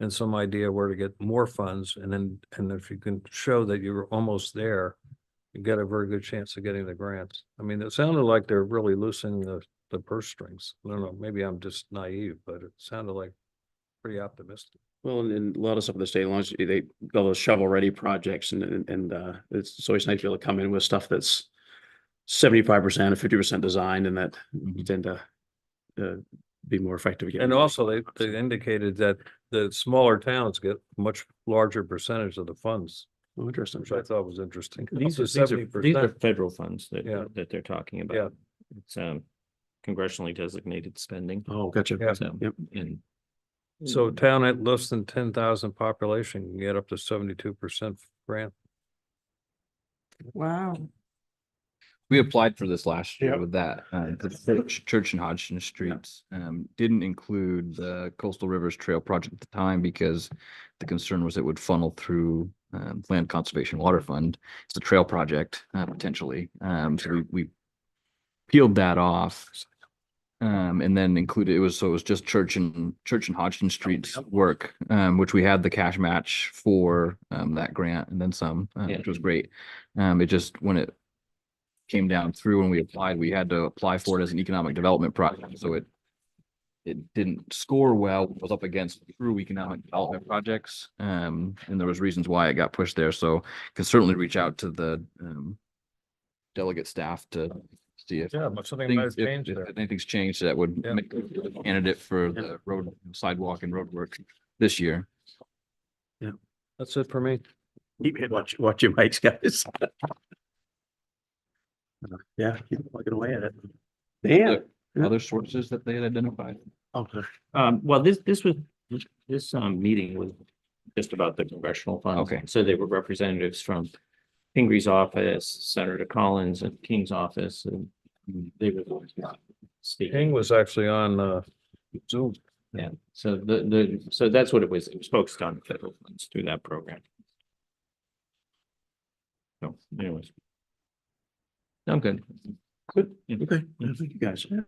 and some idea where to get more funds. And if you can show that you're almost there, you get a very good chance of getting the grants. I mean, it sounded like they're really loosening the purse strings. I don't know, maybe I'm just naive, but it sounded like pretty optimistic. Well, and a lot of stuff in the state launch, they build those shovel-ready projects, and it's always nice to be able to come in with stuff that's 75% or 50% designed, and that you tend to be more effective. And also they indicated that the smaller towns get much larger percentage of the funds, Oh, interesting. which I thought was interesting. These Up are, to these are, these are 70%. federal funds Yeah. that they're talking Yeah. about. It's, congressionally designated spending. Oh, gotcha. Yeah. So, Yep. and So a town at less than 10,000 population can get up to 72% grant. Wow. We applied for this last year Yep. with that, the Church and Hodgson Streets, didn't include the Coastal Rivers Trail project at the time because the concern was it would funnel through, Land Conservation Water Fund. It's a trail project, potentially. So we peeled that off. And then included, it was just Church and Hodgson Streets work, which we had the cash match for, that grant and then some, which was great. It just, when it came down through and we applied, we had to apply for it as an economic development project, so it didn't score well, was up against true economic development projects. And there was reasons why it got pushed there, so can certainly reach out to the delegate staff to see if Yeah, but something might things, have changed if there. anything's changed that would Yeah. make a candidate for the road, sidewalk and road work this year. That's it for me. Keep hitting, watch your mics, guys. Yeah, keep plugging away at it. Dan. Yeah. Other sources that they had identified. Okay. well, this meeting was just about the congressional funds. Okay. So they were representatives from Pingree's office, Senator Collins and King's office, and they were speaking. King was actually on Zoom. Yeah, so so that's what it was. It was focused on federal funds through that program. So anyways. I'm good. Good. Yeah. Okay. Yeah, thank you guys. Yeah.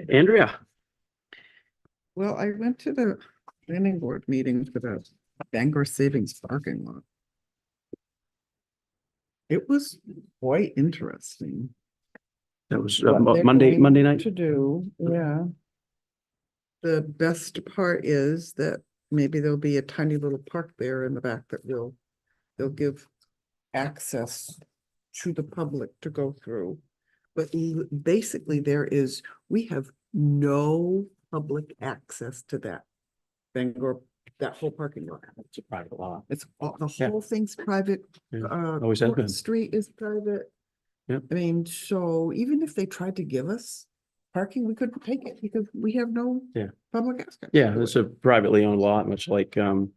Andrea. Well, I went to the planning board meeting for the Bangor Savings parking lot. It was quite interesting. That was what they're Monday going night. To do, yeah. The best part is that maybe there'll be a tiny little park there in the back that they'll give access to the public to go through. But basically we have no public access to that Bangor, that whole parking lot. It's a private lot. It's all, the Yeah. whole thing's private. Yeah. Always has Court been. Street is private. Yep. I mean, so even if they tried to give us parking, we couldn't take it because we have no Yeah. public access. Yeah, to it's it. a privately owned lot, much like Elm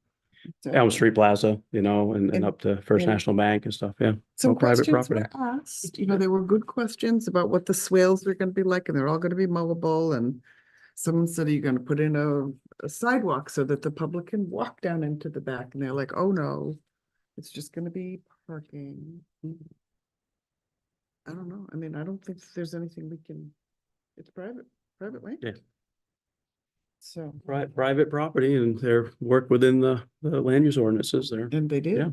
Street Plaza, and And- up to First and- National Bank and stuff. Yeah. Some all private questions were property. asked, there were good questions about what the swales were gonna be like, and they're all gonna be mowable, and someone said, are you gonna put in a sidewalk so that the public can walk down into the back? And they're like, oh, no, it's just gonna be parking. I don't know. I mean, I don't think there's anything we can, it's private land. Yeah. So, Private property, and they're work within the land use ordinances there. and they Yeah.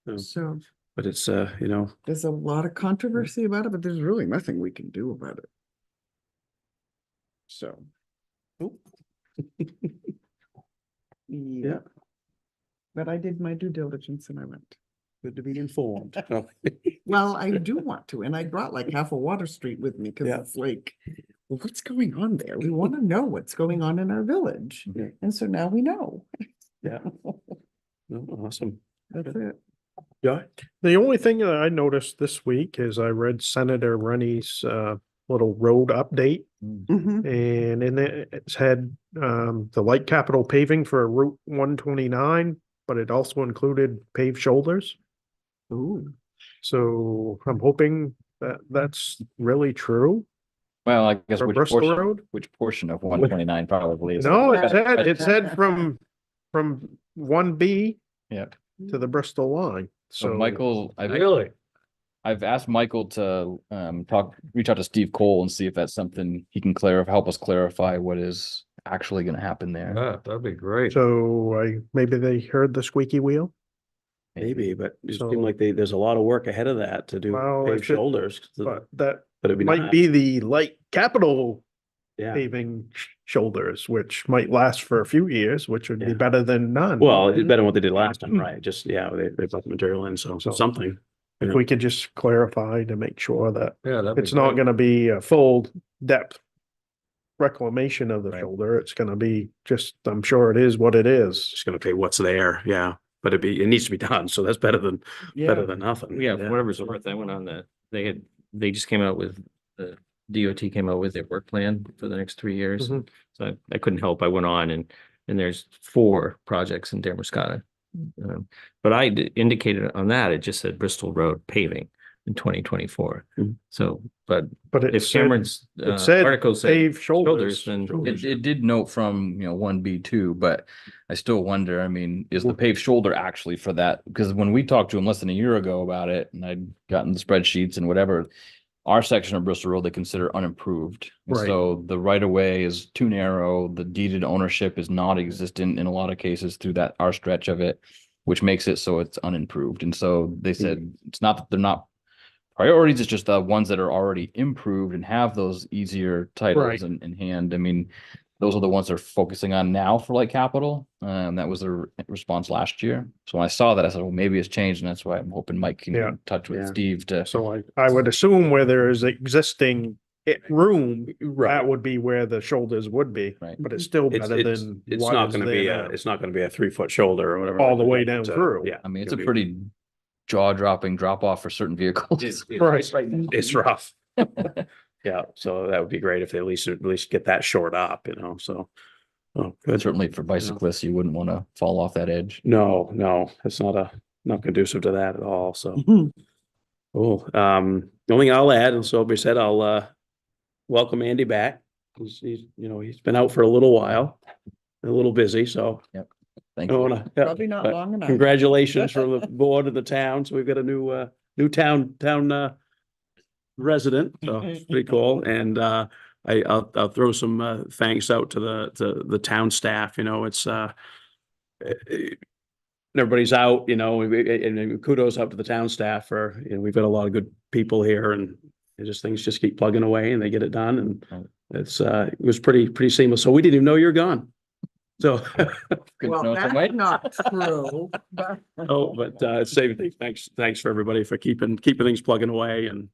did. So But it's, there's a lot of controversy about it, but there's really nothing we can do about it. So. Yeah. But I did my due diligence and I went. good to be informed. Well, I do want to, and I brought like half of Water Street with me, cause Yeah. it's like, well, what's going on there? We wanna know what's going on in our village. Yeah. And so now we know. Yeah. No, awesome. That's it. Yeah. The only thing that I noticed this week is I read Senator Rennie's little road update Mhm. And in it's had the light capital paving for Route 129, but it also included paved shoulders. Ooh. So I'm hoping that that's really true Well, I guess for Bristol Road. which portion of 129 probably is. No, it said from 1B Yep. to the Bristol line. So So Michael, Really? I've asked Michael to reach out to Steve Cole and see if that's something he can help us clarify what is actually going to happen there. Yeah, that'd be great. So maybe they heard the squeaky wheel. Maybe, but it So- seemed like there's a lot of work ahead of that to do Well, paved if it- shoulders. But that But it'd be might nice. be the light capital Yeah. paving shoulders, which might last for a few years, which would be Yeah. better than none. Well, it's better than what they did last time, right? Just, yeah, they put the material in, so So- something. If we could just clarify to make sure that Yeah, that'd be it's not great. gonna be a full depth reclamation of the Right. shoulder. It's gonna be just, I'm sure it is what it is. Just gonna pay what's there, yeah. But it needs to be done, so that's better than nothing. Yeah, for whatever it's worth, I went on they just came out with, the DOT came out with their work plan for the next 3 years. Mhm. So I couldn't help. I went on and there's 4 projects in Damariscotta. But I indicated on that, it just said Bristol Road paving in 2024. Mhm. So, but But it if said, Cameron's it said article said paved shoulders. then It did note from, 1B2, but I still wonder, I mean, is the paved shoulder actually for that? Because when we talked to him less than a year ago about it, and I'd gotten the spreadsheets and whatever, our section of Bristol Road, they consider unimproved. And Right. so the right of way is too narrow, the deeded ownership is not existent in a lot of cases through our stretch of it, which makes it so it's unimproved. And so they said, it's not that they're not priorities, it's just the ones that are already improved and have those easier titles Right. in hand. I mean, those are the ones they're focusing on now for like capital. That was their response last year. So when I saw that, I said, well, maybe it's changed. And that's why I'm hoping Mike can get Yeah. in touch with Yeah. Steve to. So I would assume where there is existing room, Right. that would be where the shoulders would be. Right. But it's still It's, better it's, than it's what not is gonna there be now. it's not gonna be a 3-foot shoulder or whatever. All the way down It's, through. Yeah. I mean, it's a gonna be- pretty jaw-dropping drop-off for certain vehicles. Right. It's rough. Yeah, so that would be great if they at least get that short up, so. Oh, good. Certainly for bicyclists, you wouldn't want to fall off that edge. No, it's not conducive to that at all, so. Mhm. Cool. The only thing I'll add, and so be said, I'll welcome Andy back. He's been out for a little while, a little busy, so. Thank I you. wanna- Probably not but long enough. Congratulations from the board of the town. So we've got a new town resident. So it's pretty cool. And I'll throw some thanks out to the town staff. It's everybody's out, and kudos out to the town staff for, we've got a lot of good people here, and things just keep plugging away and they get it done. And it was pretty seamless. So we didn't even know you're gone. So, Good Well, to know it's that's away. not true, but. but same thing. Thanks for everybody for keeping things plugging away, and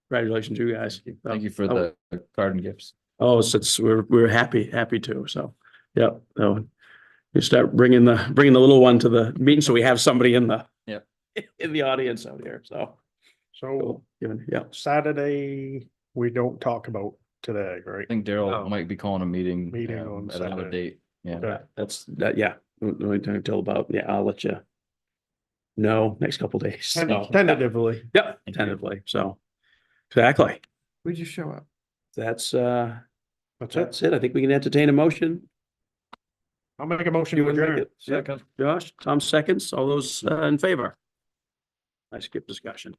congratulations, you guys. Thank you for the garden gifts. Oh, we're happy to. So, yeah. So you start bringing the little one to the meeting, so we have somebody in the Yep. in the audience out here. So, So yeah. Saturday, we don't talk about today, right? I think Daryl Oh. might be calling a meeting. Meeting on at another Saturday. date. Yeah. Okay. That's that. Yeah. No time till about. Yeah, I'll let you know next couple days. So, Tentatively. Yep, Thank you. tentatively. So, exactly. Would you show up? That's That's it. it. I think we can entertain a motion. I'll make a motion You to would make adjourn. it? Second. Josh, Tom seconds. All those in favor? I skip discussion.